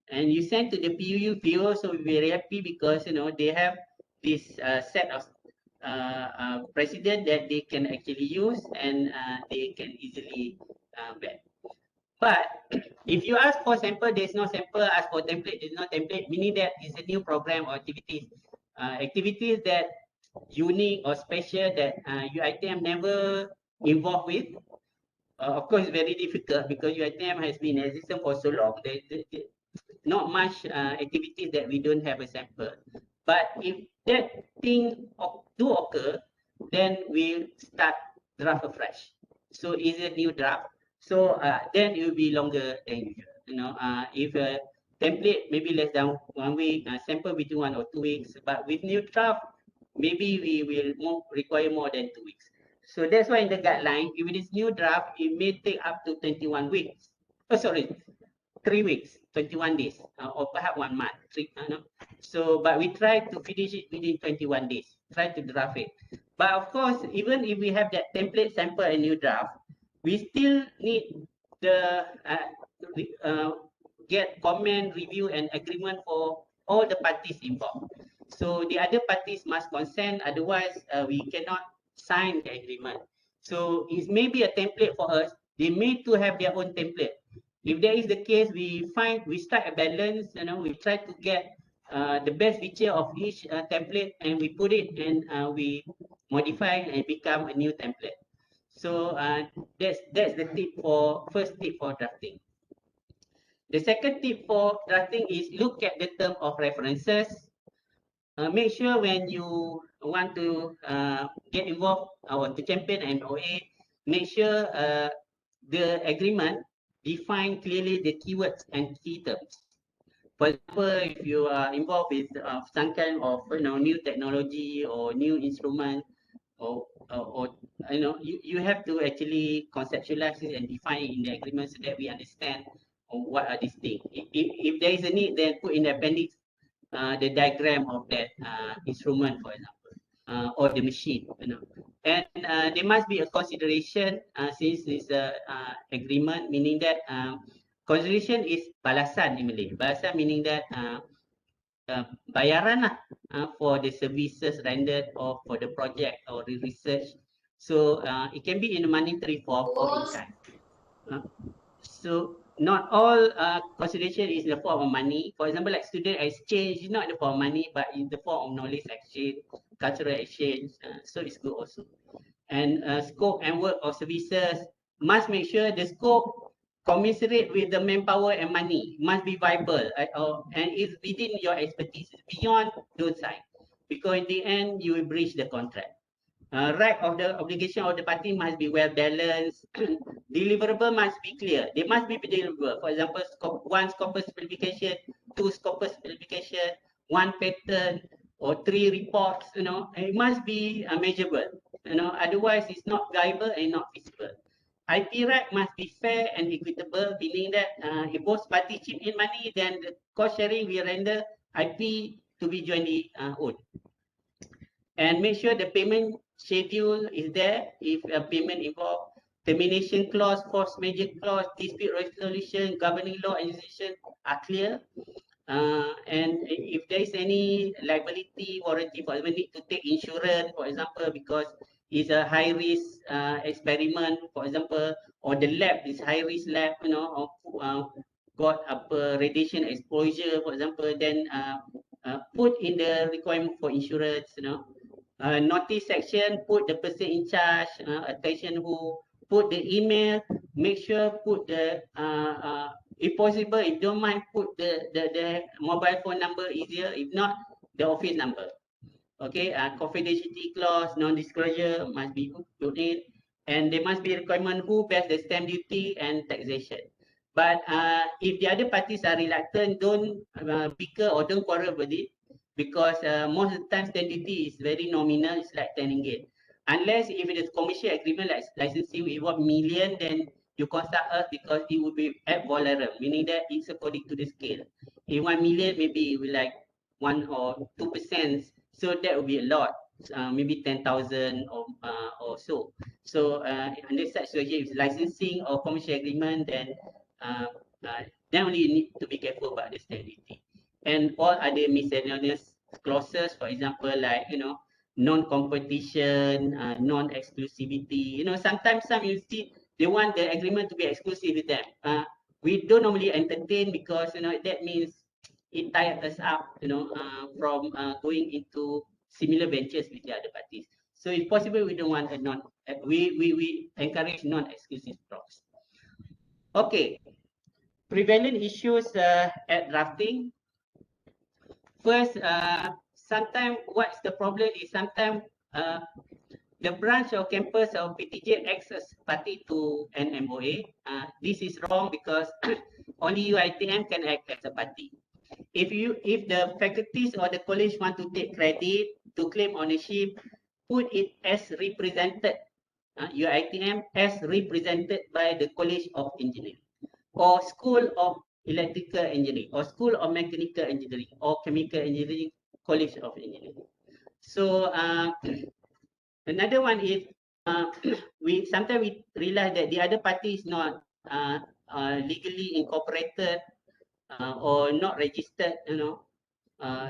and you send to the PUU. PUU also will be very happy because they have this set of precedent that they can actually use, and they can easily vet. But if you ask for sample, there's no sample. Ask for template, there's no template. Meaning that it's a new program or activities, activities that unique or special that UiTM never involved with. Of course, it's very difficult because UiTM has been in existence for so long. Not much activities that we don't have a sample. But if that thing do occur, then we'll start draft afresh. So it's a new draft. So then it will be longer than usual. If a template maybe less than 1 week, sample between 1 or 2 weeks, but with new draft, maybe we will require more than 2 weeks. So that's why in the guideline, if it is new draft, it may take up to 21 weeks. 3 weeks, 21 days, or perhaps 1 month. So, but we try to finish it within 21 days. Try to draft it. But of course, even if we have that template, sample, and new draft, we still need the get comment, review, and agreement for all the parties involved. So the other parties must consent, otherwise we cannot sign the agreement. So it may be a template for us. They may to have their own template. If that is the case, we strike a balance. We try to get the best feature of each template, and we put it, and we modify and become a new template. So that's the first tip for drafting. The second tip for drafting is look at the term of references. Make sure when you want to get involved or to champion an MOA, make sure the agreement define clearly the keywords and key terms. For example, if you are involved with some kind of new technology or new instrument, or you have to actually conceptualize it and define it in the agreement so that we understand what are these things. If there is a need, then put in the appendix the diagram of that instrument, for example, or the machine. And there must be a consideration since it's a agreement, meaning that consideration is balasan in Malay. Balasan meaning that bayaran lah for the services rendered or for the project or the research. So it can be in a monetary form or in kind. So not all consideration is in the form of money. For example, like student exchange is not in the form of money, but in the form of knowledge exchange, cultural exchange. So it's good also. And scope and work of services must make sure the scope commensurate with the manpower and money, must be viable, and it's within your expertise, beyond those sides. Because in the end, you will breach the contract. Right of the obligation of the party must be well balanced. Deliverable must be clear. They must be deliverable. For example, 1 scopus specification, 2 scopus specification, 1 pattern, or 3 reports, it must be measurable, otherwise it's not viable and not feasible. IP right must be fair and equitable, meaning that if both parties chip in money, then the cost sharing will render IP to be jointly owned. And make sure the payment schedule is there. If a payment involves termination clause, force majeure clause, dispute resolution, governing law and legislation are clear. And if there is any liability warranty, for example, need to take insurance, for example, because it's a high risk experiment, for example, or the lab is high risk lab, or got radiation exposure, for example, then put in the requirement for insurance, notice section, put the person in charge, attention who, put the email, make sure put the if possible, if don't mind, put the mobile phone number easier. If not, the office number. Okay, confidentiality clause, non-disclosure must be put in, and there must be a requirement who bears the stamp duty and taxation. But if the other parties are reluctant, don't bicker or don't quarrel with it, because most of the time stamp duty is very nominal. It's like 10 ringgit. Unless if it is commercial agreement like licensing with 1 million, then you consult us because it would be ad valorem, meaning that it's according to the scale. If 1 million, maybe it will like 1 or 2%, so that would be a lot, maybe 10,000 or so. So under such situation, if it's licensing or commercial agreement, then only you need to be careful about the stamp duty. And all other miscellaneous clauses, for example, like, non-competition, non-exclusivity. Sometimes some university, they want the agreement to be exclusive with them. We don't normally entertain because, that means it tired us up, from going into similar ventures with the other parties. So if possible, we don't want a we encourage non-exclusive clause. Okay, prevalent issues at drafting. First, sometimes what's the problem is sometimes the branch or campus of PTJ acts as party to an MOA. This is wrong because only UiTM can act as a party. If the faculties or the college want to take credit to claim ownership, put it as represented, UiTM as represented by the College of Engineering or School of Electrical Engineering or School of Mechanical Engineering or Chemical Engineering, College of Engineering. So another one is we sometimes realize that the other party is not legally incorporated or not registered,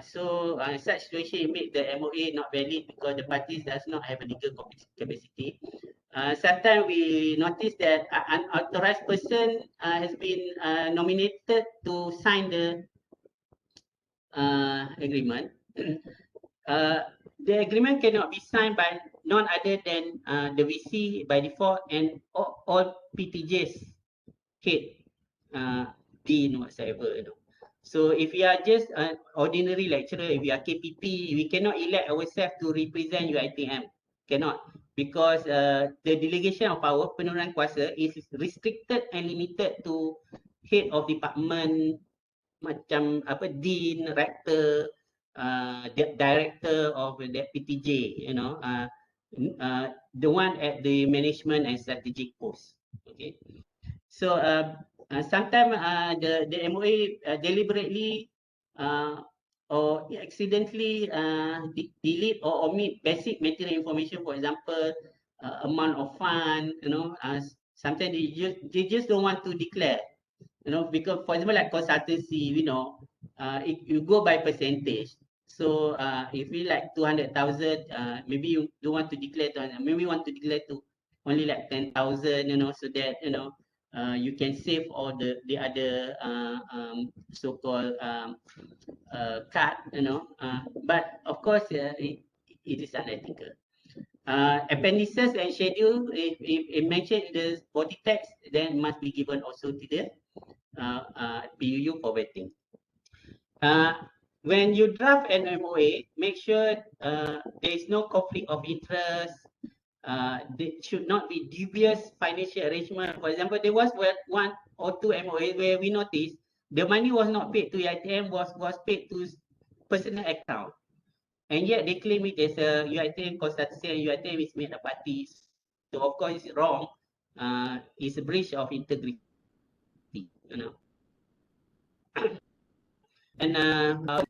so such situation make the MOA not valid because the parties does not have a legal capacity. Sometimes we notice that an unauthorized person has been nominated to sign the agreement. The agreement cannot be signed by none other than the VC by default and all PTJs head, dean, whatsoever. So if we are just an ordinary lecturer, if we are KPP, we cannot elect ourselves to represent UiTM. Cannot. Because the delegation of power, penurunan kuasa, is restricted and limited to head of department, macam dean, rector, director of the PTJ, the one at the management and strategic post. Okay. So sometimes the MOA deliberately or accidentally delete or omit basic material information, for example, amount of fund, sometimes they just don't want to declare, because for example, like consultancy, if you go by percentage. So if you like 200,000, maybe you don't want to declare, maybe you want to declare to only like 10,000, so that, you can save all the other so-called cut, but of course it is unethical. Appendices and schedule, if it mentioned in the body text, then must be given also to the PUU for vetting. When you draft an MOA, make sure there is no conflict of interest. There should not be dubious financial arrangement. For example, there was one or two MOA where we noticed the money was not paid to ITM, was paid to personal account. and yet they claim it as a UiTM consultancy and UiTM is made a party. So of course it's wrong. It's a breach of integrity, you know. And the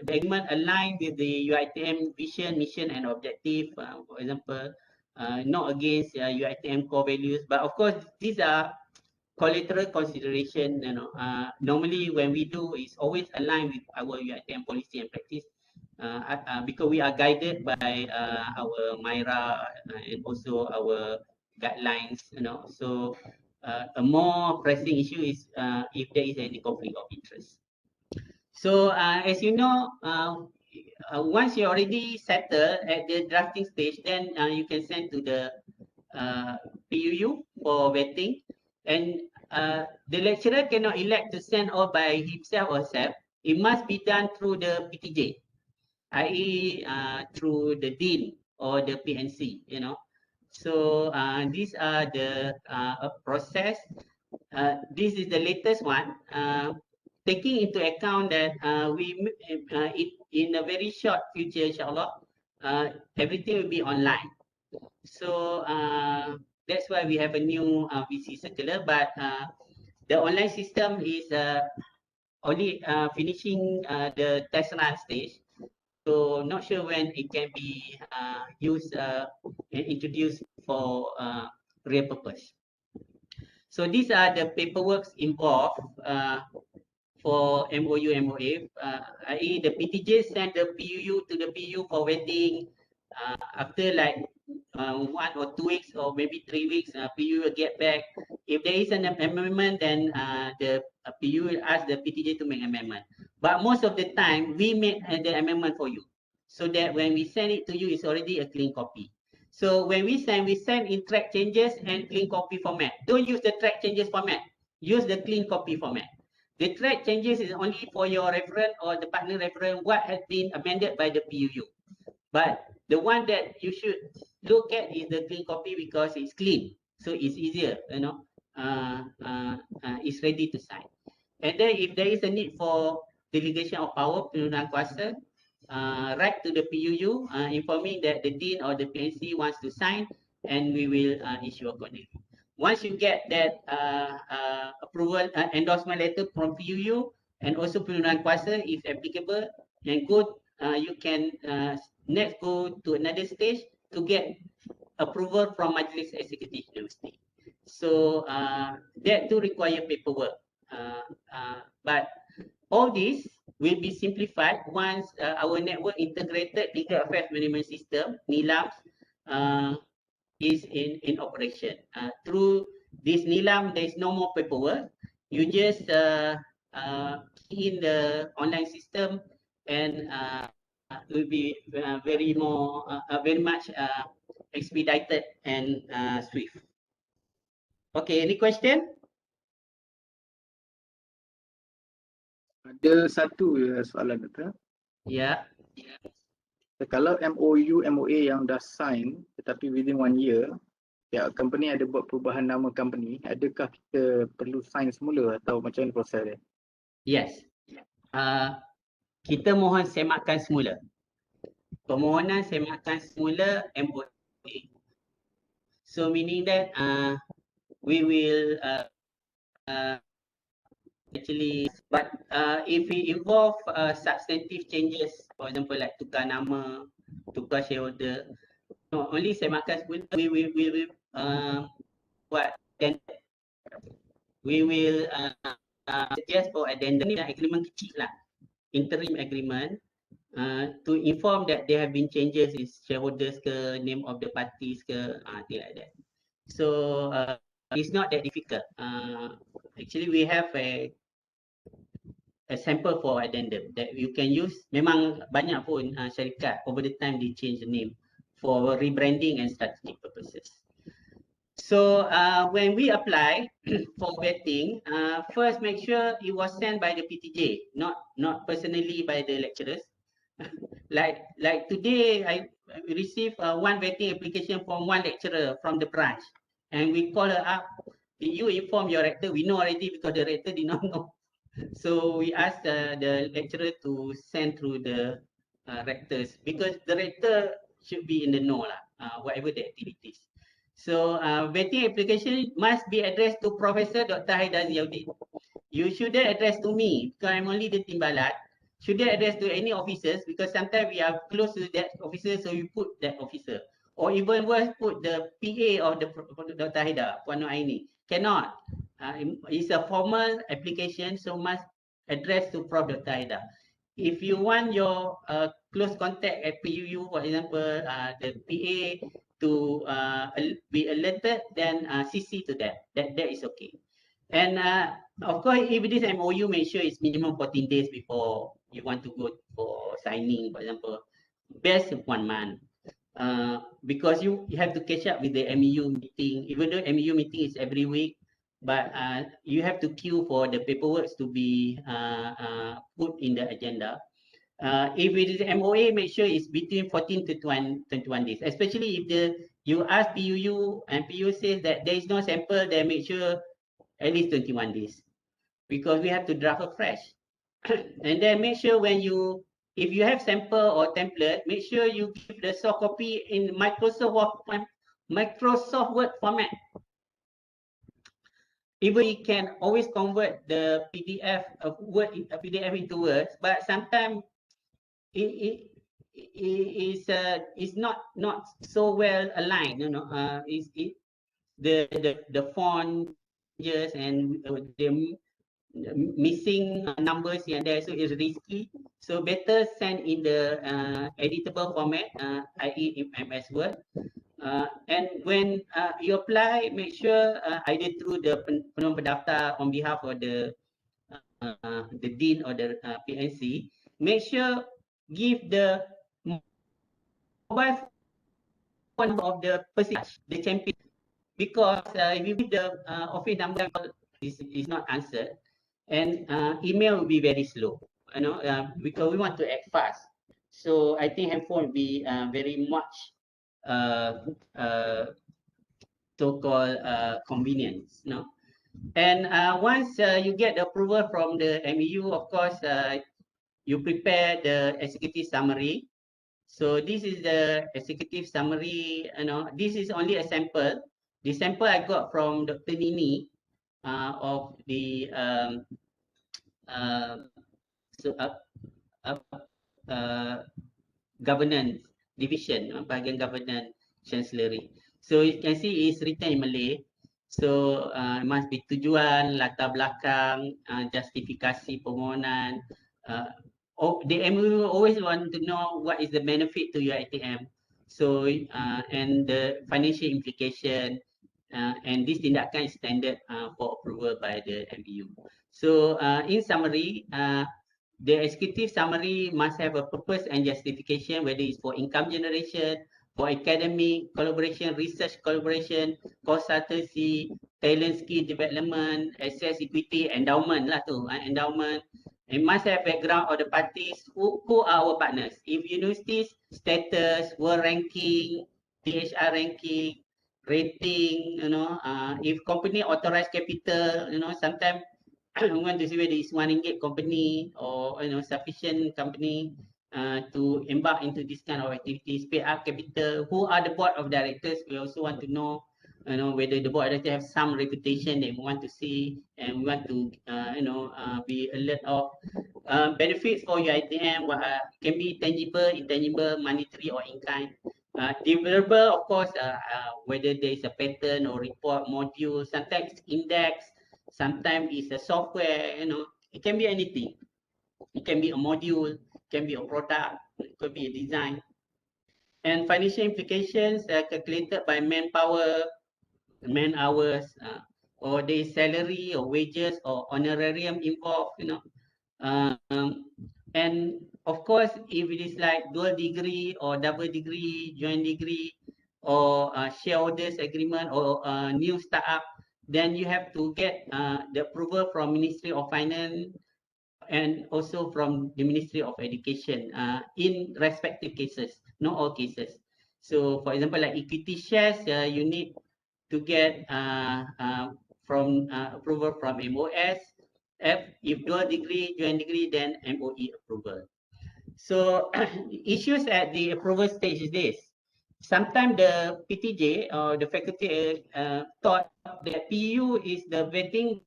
agreement aligned with the UiTM vision, mission, and objective. For example, not against UiTM core values, but of course these are collateral consideration. You know, normally when we do, it's always aligned with our UiTM policy and practice, because we are guided by our MIRA and also our guidelines. You know, so a more pressing issue is if there is any conflict of interest. So as you know, once you already settled at the drafting stage, then you can send to the PUU for vetting, and the lecturer cannot elect to send all by himself or herself. It must be done through the PTJ, i.e. Through the dean or the PNC, you know. So these are the process. This is the latest one. Taking into account that in a very short future, inshallah, everything will be online. So that's why we have a new VC circular, but the online system is only finishing the test run stage. So not sure when it can be used and introduced for real purpose. So these are the paperwork involved for MOU, MOA, i.e. the PTJ send the PUU to the PU for vetting. After like 1 or 2 weeks or maybe 3 weeks, PU will get back. If there is an amendment, then the PU will ask the PTJ to make amendment. But most of the time, we make the amendment for you, so that when we send it to you, it's already a clean copy. So when we send in track changes and clean copy format. Don't use the track changes format. Use the clean copy format. The track changes is only for your reference or the partner reference what has been amended by the PUU. But the one that you should look at is the clean copy because it's clean. So it's easier, you know, it's ready to sign. And then if there is a need for delegation of power, penurunan kuasa, write to the PUU informing that the dean or the PNC wants to sign, and we will issue accordingly. Once you get that approval endorsement letter from PUU and also penurunan kuasa, if applicable, then you can next go to another stage to get approval from Majlis Executive University. So that do require paperwork. But all this will be simplified once our network integrated legal affairs management system, NILAM, is in operation. Through this NILAM, there is no more paperwork. You just key in the online system and will be very much expedited and swift. Okay, any question? Ada satu soalan, Doktor. Ya. Kalau MOU, MOA yang dah sign tetapi within 1 year, ya, company ada buat perubahan nama company, adakah kita perlu sign semula atau macam mana proses dia? Yes. Kita mohon semakkan semula. Permohonan semakkan semula MOA. So meaning that we will actually, but if we involve substantive changes, for example like tukar nama, tukar shareholder, no, only semakkan semula, we will buat, then we will suggest for addendum agreement kecil lah, interim agreement, to inform that there have been changes in shareholders ke, name of the parties ke, things like that. So it's not that difficult. Actually we have a sample for addendum that you can use. Memang banyak pun syarikat over the time they change the name for rebranding and strategic purposes. So when we apply for vetting, first make sure it was sent by the PTJ, not personally by the lecturers. like today, I received one vetting application from one lecturer from the branch, and we call her up. Did you inform your rector? We know already because the rector did not know. So we asked the lecturer to send through the rectors, because the rector should be in the know lah, whatever the activities. So vetting application must be addressed to Professor Dr. Haidar Ziauddin. You shouldn't address to me because I'm only the Timbalan. Shouldn't address to any officers because sometimes we are close to that officer, so you put that officer. Or even worse, put the PA of the Dr. Haidar, Puan Nur Aini. Cannot. It's a formal application, so must address to Prof. Dr. Haidar. If you want your close contact at PUU, for example, the PA to be alerted, then CC to that. That is okay. And of course, if it is MOU, make sure it's minimum 14 days before you want to go for signing, for example. Best 1 month. Because you have to catch up with the MEU meeting, even though MEU meeting is every week, but you have to queue for the paperwork to be put in the agenda. If it is MOA, make sure it's between 14 to 21 days, especially if you ask PUU and PUU says that there is no sample, then make sure at least 21 days, because we have to draft afresh. And then make sure if you have sample or template, make sure you give the soft copy in Microsoft Word format. Even you can always convert the PDF of Word PDF into words, but sometimes it is not so well aligned. The font changes and the missing numbers here and there, so it's risky. So better send in the editable format, i.e. MS Word. And when you apply, make sure either through the penolong pendaftar on behalf of the dean or the PNC, make sure give the mobile phone of the person, the champion, because if you give the office number is not answered, and email will be very slow, because we want to act fast. So I think handphone will be very much so-called convenience. And once you get the approval from the MEU, of course, you prepare the executive summary. So this is the executive summary. This is only a sample. The sample I got from Dr. Nini of the governance division, bahagian governance chancellery. So you can see it's written in Malay. So it must be tujuan, latar belakang, justifikasi permohonan. The MOU always want to know what is the benefit to your ITM. So and the financial implication, and this tindakan is standard for approval by the MOU. So in summary, the executive summary must have a purpose and justification, whether it's for income generation, for academic collaboration, research collaboration, consultancy, talent skill development, access equity, endowment lah tu, endowment. It must have background of the parties who are our partners. If universities, status, world ranking, DHR ranking, rating, if company authorized capital, sometimes we want to see whether it's RM1 company or sufficient company to embark into this kind of activities. Pay up capital. Who are the board of directors? We also want to know, whether the board of directors have some reputation that we want to see, and we want to, be alert of benefits for your ITM. Can be tangible, intangible, monetary, or in kind. Deliverable, of course, whether there is a pattern or report module. Sometimes index. Sometimes it's a software, it can be anything. It can be a module, it can be a product, it could be a design. And financial implications are calculated by manpower, man hours, or the salary or wages or honorarium involved, and of course, if it is like dual degree or double degree, joint degree, or shareholders agreement or new startup, then you have to get the approval from Ministry of Finance and also from the Ministry of Education in respective cases, not all cases. So, for example, like equity shares, you need to get from approval from MOS. If dual degree, joint degree, then MOE approval. So issues at the approval stage is this. Sometimes the PTJ or the faculty thought that PU is the vetting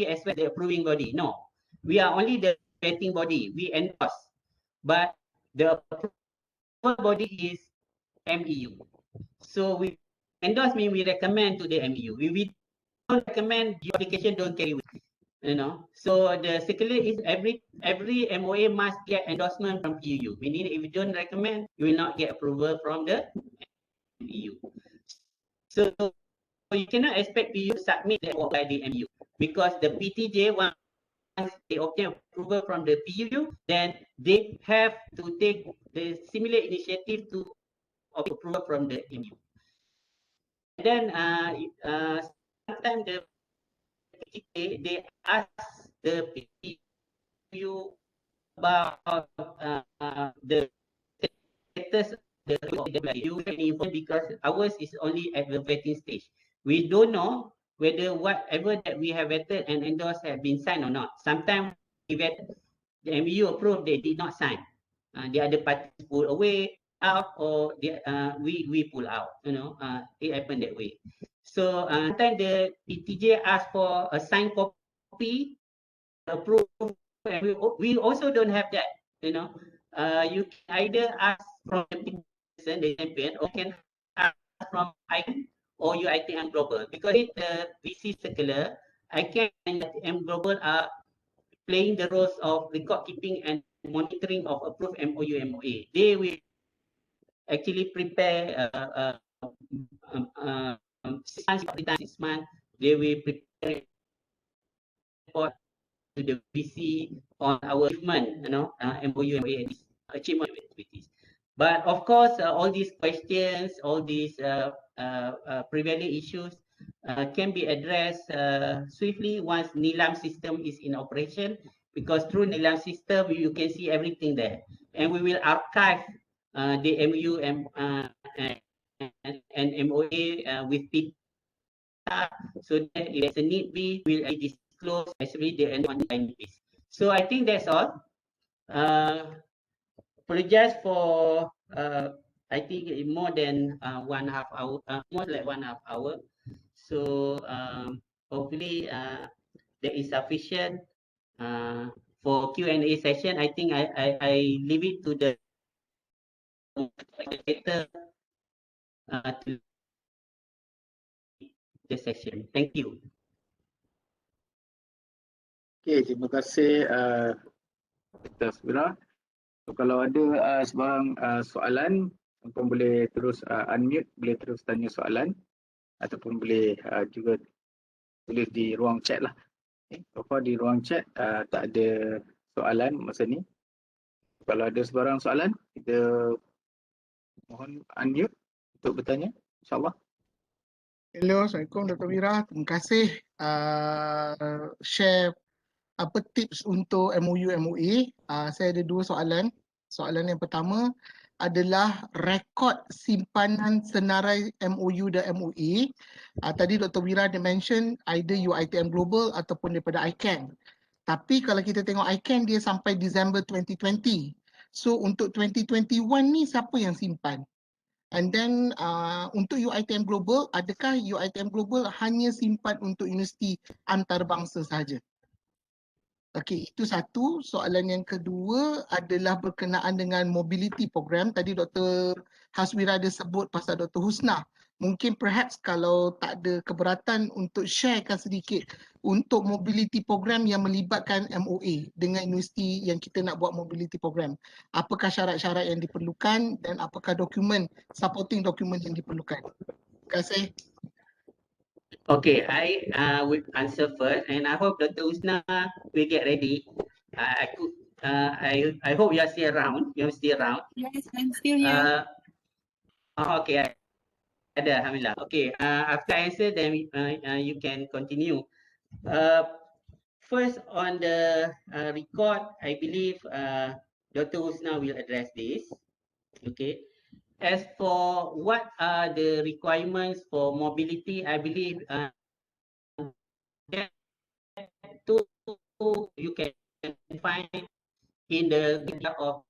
as well as the approving body. No, we are only the vetting body. We endorse, but the approval body is MEU. So we endorse means we recommend to the MEU. We don't recommend, your application don't carry with. So the circular is every MOA must get endorsement from PU. Meaning if you don't recommend, you will not get approval from the PU. So you cannot expect PU to submit that by the MU because the PTJ, once they obtain approval from the PU, then they have to take the similar initiative to obtain approval from the MU. And then sometimes the PTJ, they ask the PU about the status of the you can inform because ours is only at the vetting stage. We don't know whether whatever that we have vetted and endorsed have been signed or not. Sometimes we vet the MU approved, they did not sign. The other parties pull away out or we pull out. It happened that way. So sometimes the PTJ ask for a signed copy approved. We also don't have that. You can either ask from the champion or can ask from ICAN or UITM Global because the VC circular, ICAN and UITM Global are playing the roles of record keeping and monitoring of approved MOU MOA. They will actually prepare 6 months, they will prepare report to the VC on our achievement, MOU MOA achievement activities. But of course, all these questions, all these prevailing issues can be addressed swiftly once NILAM system is in operation because through NILAM system, you can see everything there. And we will archive the MOU and MOA with data so that if there's a need be, will disclose especially the end on time basis. So I think that's all. Apologize for I think more than 1.5 hour, more like 1.5 hour. So hopefully there is sufficient for Q&A session. I think I leave it to the moderator to the session. Thank you. Okay, terima kasih Dr. Haswira. So, kalau ada sebarang soalan, tuan boleh terus unmute, boleh terus tanya soalan ataupun boleh juga tulis di ruang chat lah. Okay. So far di ruang chat tak ada soalan masa ni. Kalau ada sebarang soalan, kita mohon unmute untuk bertanya, insyaAllah. Hello, Assalamualaikum Dr. Wira. Terima kasih share apa tips untuk MOU MOA. Saya ada 2 soalan. Soalan yang pertama adalah rekod simpanan senarai MOU dan MOA. Tadi Dr. Wira ada mention either UITM Global ataupun daripada ICAN. Tapi kalau kita tengok ICAN dia sampai Disember 2020. So untuk 2021 ni siapa yang simpan? And then untuk UITM Global, adakah UITM Global hanya simpan untuk universiti antarabangsa sahaja? Okey, itu satu. Soalan yang kedua adalah berkenaan dengan mobility program. Tadi Dr. Haswira ada sebut pasal Dr. Husna. Mungkin perhaps kalau tak ada keberatan untuk sharekan sedikit untuk mobility program yang melibatkan MOA dengan universiti yang kita nak buat mobility program. Apakah syarat-syarat yang diperlukan dan apakah dokumen, supporting dokumen yang diperlukan. Terima kasih. Okay, I will answer first, and I hope Dr. Usna will get ready. I hope you are still around. You are still around. Yes, I'm still here. Okay, ada, alhamdulillah. Okay, after I answer, then you can continue. First on the record, I believe Dr. Usna will address this. Okay. As for what are the requirements for mobility, I believe that too you can find in the area of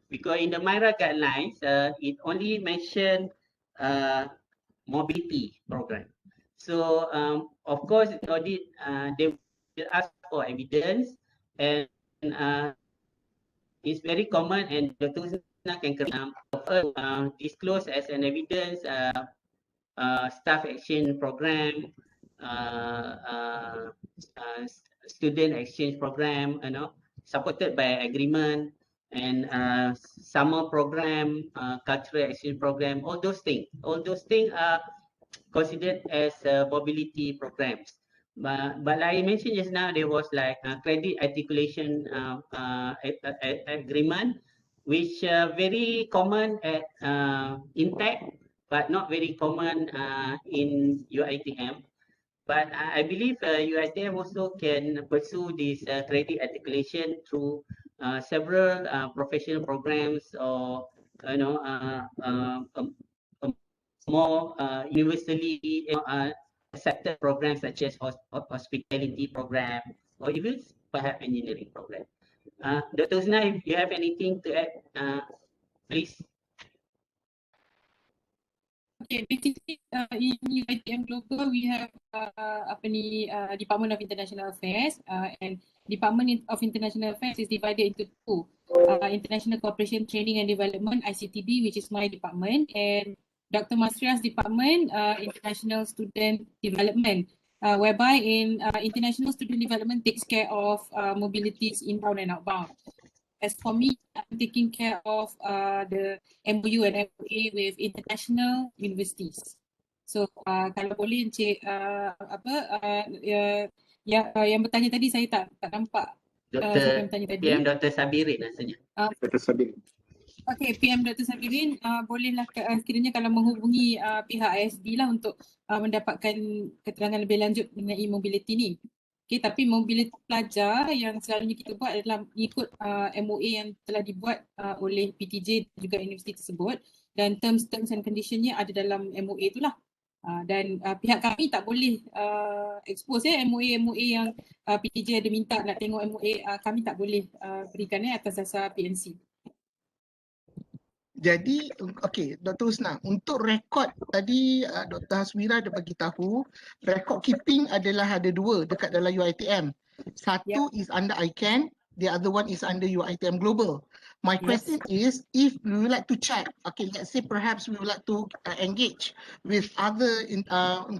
because in the MIRA guidelines, it only mentioned mobility program. So of course, the audit they will ask for evidence, and it's very common, and Dr. Husna can disclose as an evidence staff exchange program, student exchange program, supported by agreement, and summer program, cultural exchange program, all those things are considered as mobility programs. But like I mentioned just now, there was like a credit articulation agreement, which very common at Intech, but not very common in UiTM. But I believe UiTM also can pursue this credit articulation through several professional programs, or more universally accepted programs such as hospitality program, or even perhaps engineering program. Dr. Husna, if you have anything to add, please. Okay, basically in UiTM Global we have Department of International Affairs, and Department of International Affairs is divided into two. International Cooperation Training and Development, ICTD, which is my department, and Dr. Masria's department, International Student Development, whereby in International Student Development takes care of mobilities inbound and outbound. As for me, I'm taking care of the MOU and MOA with international universities. So kalau boleh Encik yang bertanya tadi saya tak nampak siapa yang bertanya tadi. PM Dr. Sabirin rasanya. Dr. Sabirin. Okay, PM Dr. Sabirin, bolehlah sekiranya kalau menghubungi pihak ISD lah untuk mendapatkan keterangan lebih lanjut mengenai mobility ni. Okay, tapi mobility pelajar yang selalunya kita buat adalah mengikut MOA yang telah dibuat oleh PTJ dan juga universiti tersebut, dan terms and conditionnya ada dalam MOA itulah. Dan pihak kami tak boleh expose MOA yang PTJ ada minta nak tengok MOA, kami tak boleh berikan atas dasar PNC. Jadi, okey, Dr. Husna, untuk rekod tadi Dr. Haswira ada bagi tahu, rekod keeping adalah ada dua dekat dalam UiTM. Satu is under ICAN, the other one is under UiTM Global. My question is, if we would like to check, okay, let's say perhaps we would like to engage with other,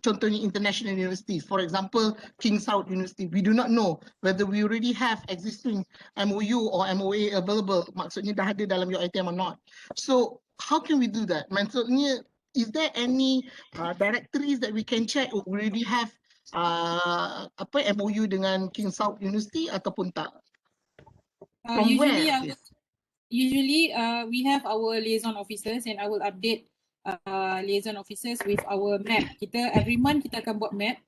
contohnya international universities, for example, King Saud University, we do not know whether we already have existing MOU or MOA available, maksudnya dah ada dalam UiTM or not. So, how can we do that? Maksudnya, is there any directories that we can check, or we already have MOU dengan King Saud University ataupun tak? Usually we have our liaison officers, and I will update liaison officers with our map. Every month kita akan buat map.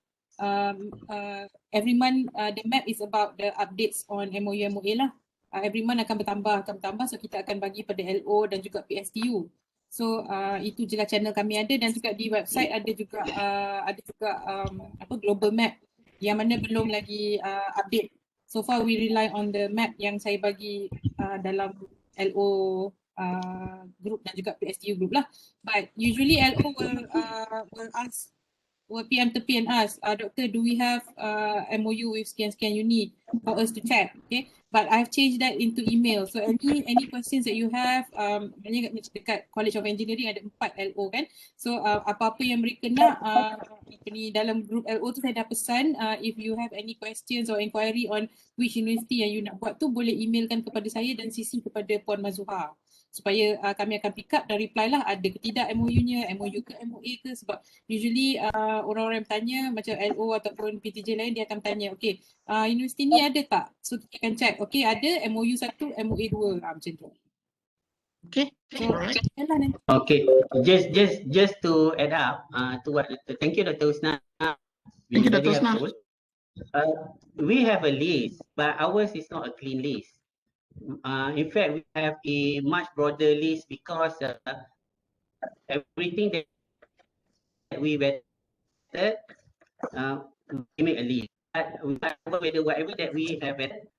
Every month the map is about the updates on MOU MOA lah. Every month akan bertambah, so kita akan bagi pada LO dan juga PSTU. So itu je lah channel kami ada, dan juga di website ada juga global map yang mana belum lagi update. So far we rely on the map yang saya bagi dalam LO group dan juga PSTU group lah. But usually LO will PM to P and ask, Doctor, do we have MOU with sekian uni for us to check? Okay, but I've changed that into email. So any questions that you have, dekat College of Engineering ada 4 LO kan. So apa-apa yang mereka nak dalam group LO tu saya dah pesan, if you have any questions or inquiry on which university yang you nak buat tu, boleh emailkan kepada saya dan CC kepada Puan Mazuha, supaya kami akan pick up dan reply lah ada ke tidak MOU-nya, MOU ke MOA ke. Sebab usually orang-orang bertanya macam LO ataupun PTJ lain, dia akan tanya, okay, universiti ni ada tak? So kita akan check, okay ada MOU 1, MOA 2, macam tu. Okay. So, okay, just to add up to what, thank you Dr. Husna. Thank you Dr. Husna. We have a list, but ours is not a clean list. In fact, we have a much broader list because everything that we vetted, we make a list. But whether whatever that we have vetted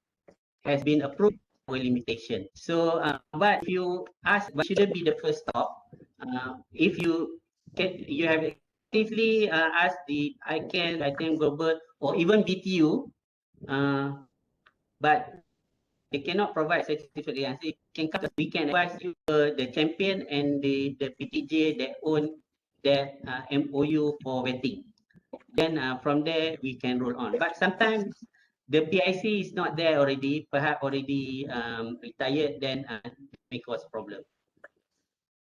has been approved our limitation. So, but if you ask, what shouldn't be the first stop? If you have actively asked the ICAN Global, or even BTU, but they cannot provide certificate answer. It can come, we can advise you the champion and the PTJ that own that MOU for vetting. Then from there we can roll on. But sometimes the PIC is not there already, perhaps already retired, then may cause problem.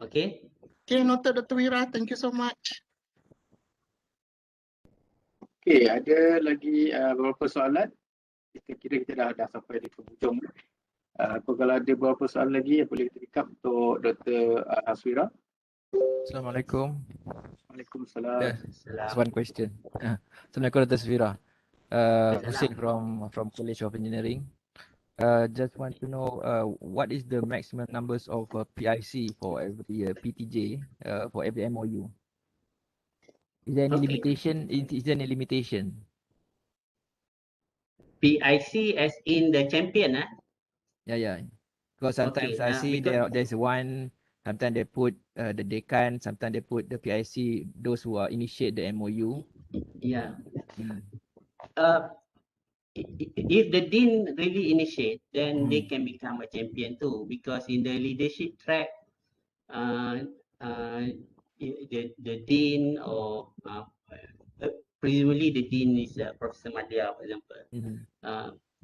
Okay. Okay, noted Dr. Wira. Thank you so much. Okay, ada lagi beberapa soalan. Kita kira kita dah sampai di penghujung. Kalau ada beberapa soalan lagi yang boleh kita pick up untuk Dr. Haswira. Assalamualaikum. Waalaikumsalam. Just one question. Assalamualaikum Dr. Haswira. Hussein from College of Engineering. Just want to know what is the maximum numbers of PIC for every PTJ for every MOU? Is there any limitation? Is there any limitation? PIC as in the champion, Yeah. Because sometimes I see there's one. Sometimes they put the decan. Sometimes they put the PIC. Those who are initiate the MOU. Yeah. If the dean really initiate, then they can become a champion too. Because in the leadership track, the dean or presumably the dean is Professor Madya, for example.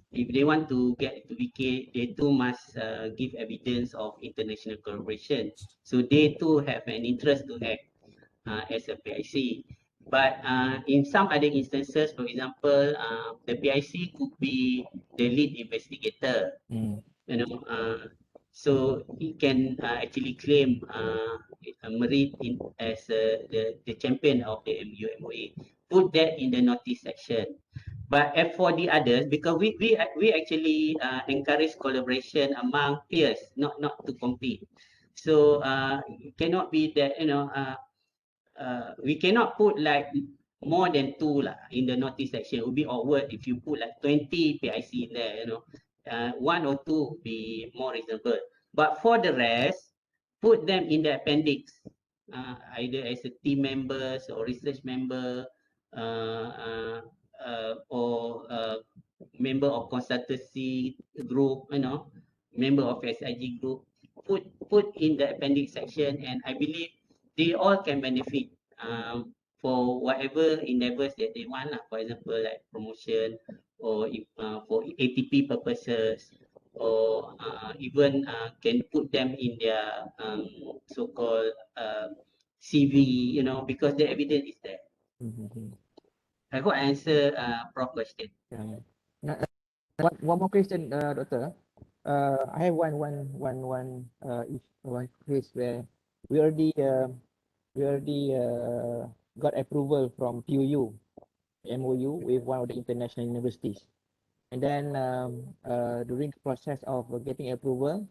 If they want to get to VK, they too must give evidence of international collaboration. So they too have an interest to act as a PIC. But in some other instances, for example, the PIC could be the lead investigator. So he can actually claim merit as the champion of the MOA. Put that in the notice section. But as for the others, because we actually encourage collaboration among peers, not to compete. So it cannot be that we cannot put like more than 2 in the notice section. It would be awkward if you put like 20 PIC there. 1 or 2 would be more reasonable. But for the rest, put them in the appendix, either as a team members or research member, or member of consultancy group, member of SIG group. Put in the appendix section, and I believe they all can benefit for whatever endeavors that they want. For example, like promotion, or for ATP purposes, or even can put them in their so-called CV, because the evidence is there. I hope I answer Prof question. One more question, Doctor. I have one case where we already got approval from PUU MOU with one of the international universities, and then during the process of getting approval,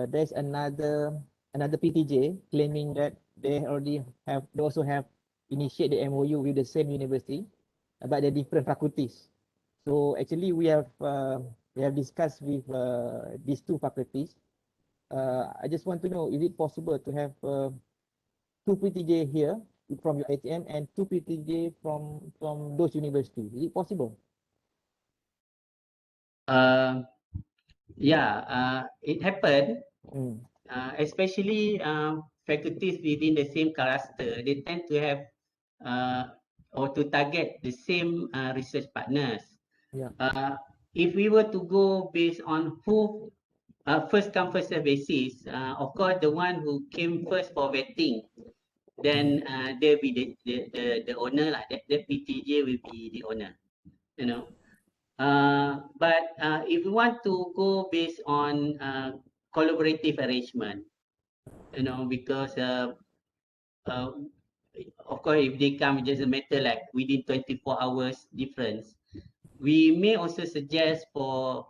there's another PTJ claiming that they also have initiated the MOU with the same university, but they're different faculties. So actually we have discussed with these 2 faculties. I just want to know, is it possible to have 2 PTJ here from your ITM and 2 PTJ from those universities? Is it possible? It happened. Especially faculties within the same cluster, they tend to have or to target the same research partners. If we were to go based on who first come first serve basis, of course the one who came first for vetting, then they'll be the owner, that PTJ will be the owner, but if we want to go based on collaborative arrangement, because of course if they come, it doesn't matter, like within 24 hours difference, we may also suggest for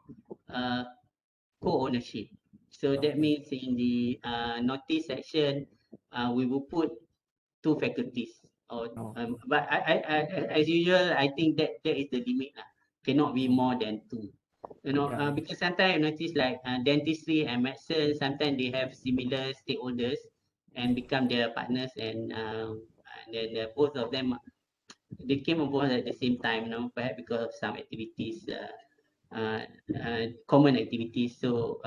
co-ownership. So that means in the notice section, we will put 2 faculties. But I, as usual, I think that is the limit. Cannot be more than 2. Because sometimes I notice like dentistry and medicine, sometimes they have similar stakeholders and become their partners, and then both of them they came on board at the same time, perhaps because of some activities, common activities. So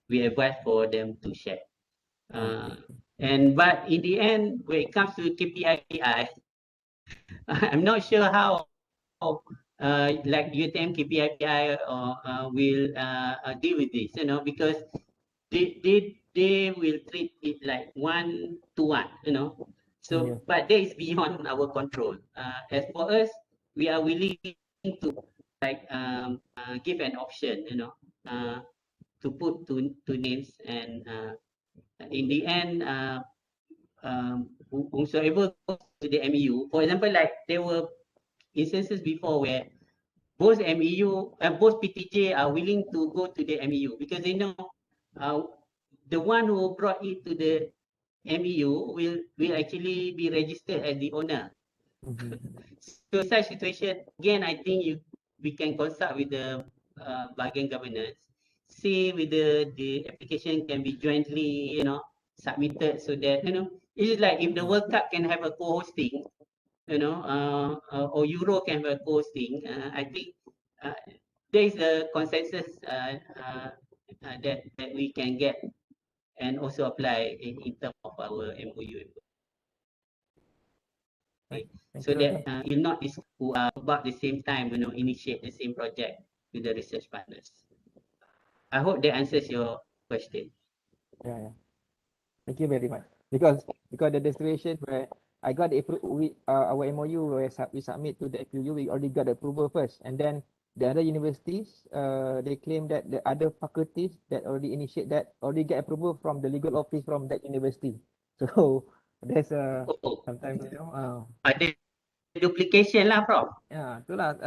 we advise for them to share. But in the end, when it comes to KPI, I'm not sure how like UTM KPI will deal with this, because they will treat it like 1-to-1, So, but that is beyond our control. As for us, we are willing to like give an option, to put two names, and in the end, whomsoever goes to the MEU, for example, like there were instances before where both MEU and both PTJ are willing to go to the MEU because they know the one who brought it to the MEU will actually be registered as the owner. So such situation, again, I think we can consult with the bargain governance, see whether the application can be jointly, submitted, so that, it is like if the World Cup can have a co-hosting, or Euro can have a co-hosting, I think there is a consensus that we can get and also apply in terms of our MOU. Okay. So that it will not is who are about the same time, initiate the same project with the research partners. I hope that answers your question. Yeah. Thank you very much. Because the situation where I got the our MOU where we submit to the FUU, we already got the approval first, and then the other universities, they claim that the other faculties that already initiate that already get approval from the legal office from that university. So there's sometimes Ada duplication lah, Prof. Ya, itulah.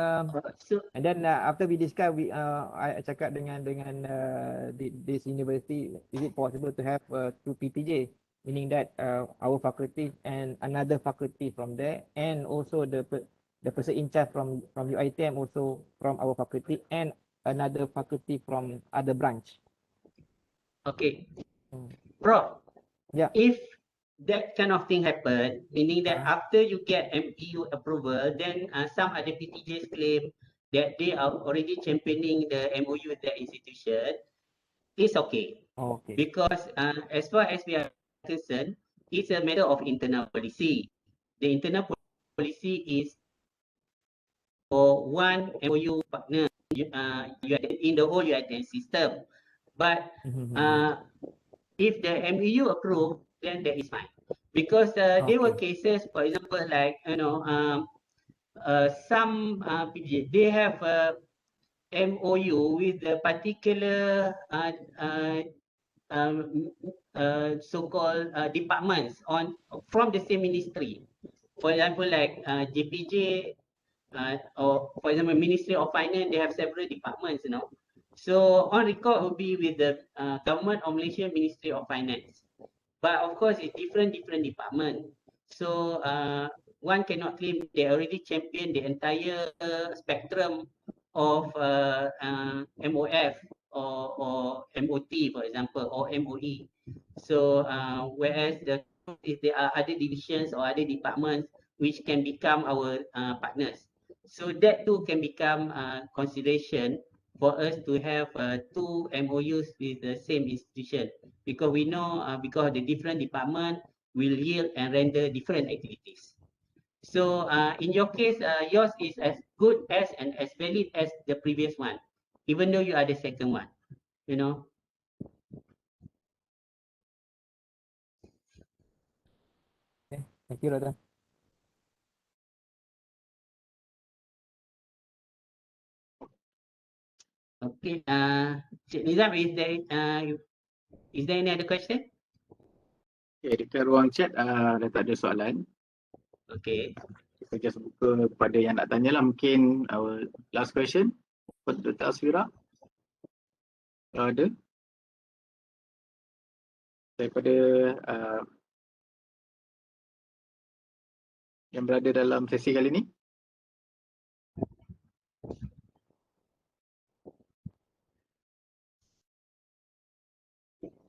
So, And then after we discuss, I cakap dengan this university, is it possible to have two PTJ, meaning that our faculty and another faculty from there, and also the person in charge from UiTM also from our faculty, and another faculty from other branch. okay, Prof. Yeah. If that kind of thing happen, meaning that after you get MEU approval, then some other PTJs claim that they are already championing the MOU with their institution, it's okay. Okay. Because as far as we are concerned, it's a matter of internal policy. The internal policy is for one MOU partner you in the whole UiTM system. But if the MEU approve, then that is fine. Because there were cases, for example, like, some PTJ, they have a MOU with a particular so-called departments from the same ministry. For example, like JPJ, or for example, Ministry of Finance, they have several departments, So on record will be with the Government of Malaysia Ministry of Finance. But of course, it's different department. So one cannot claim they already champion the entire spectrum of MOF or MOT, for example, or MOE. So whereas if there are other divisions or other departments which can become our partners. So that too can become consideration for us to have two MOUs with the same institution, because we know because the different department will yield and render different activities. So in your case, yours is as good as and as valid as the previous one, even though you are the second one, Okay. Thank you, Dr. Okay, Cik Nizam, is there any other question? Okay, dekat ruang chat dah tak ada soalan. Okay. Kita just buka kepada yang nak tanya lah, mungkin our last question for Dr. Haswira. Kalau ada daripada yang berada dalam sesi kali ini.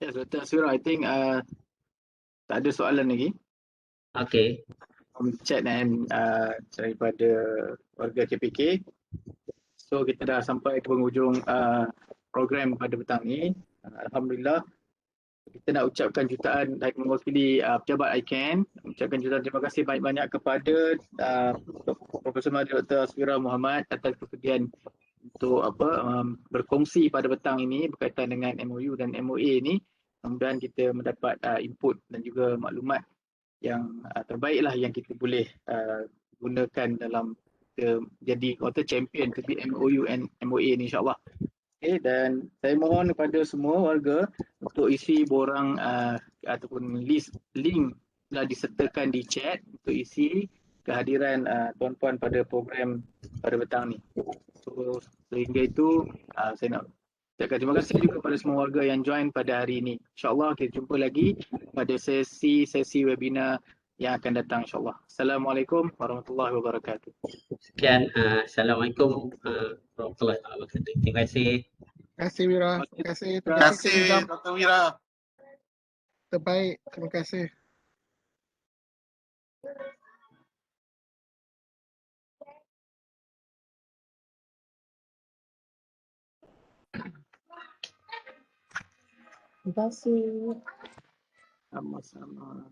Yes, Dr. Haswira, I think tak ada soalan lagi. Okay. Chat dan daripada warga KPK. So kita dah sampai ke penghujung program pada petang ni. Alhamdulillah, kita nak ucapkan jutaan baik mewakili pejabat ICAN, ucapkan jutaan terima kasih banyak-banyak kepada Profesor Madya Dr. Haswira Mohamad atas kepergian untuk berkongsi pada petang ini berkaitan dengan MOU dan MOA ni. Kemudian kita mendapat input dan juga maklumat yang terbaiklah yang kita boleh gunakan dalam jadi kata champion to be MOU and MOA ni insyaAllah. Okay, dan saya mohon kepada semua warga untuk isi borang ataupun link telah disertakan di chat untuk isi kehadiran tuan-puan pada program pada petang ni. So sehingga itu saya nak ucapkan terima kasih juga kepada semua warga yang join pada hari ini. InsyaAllah kita jumpa lagi pada sesi webinar yang akan datang insyaAllah. Assalamualaikum warahmatullahi wabarakatuh. Sekian. Assalamualaikum warahmatullahi wabarakatuh. Terima kasih. Terima kasih Wira. Terima kasih. Terima kasih Dr. Wira. Terbaik. Terima kasih. Terima kasih. Sama-sama.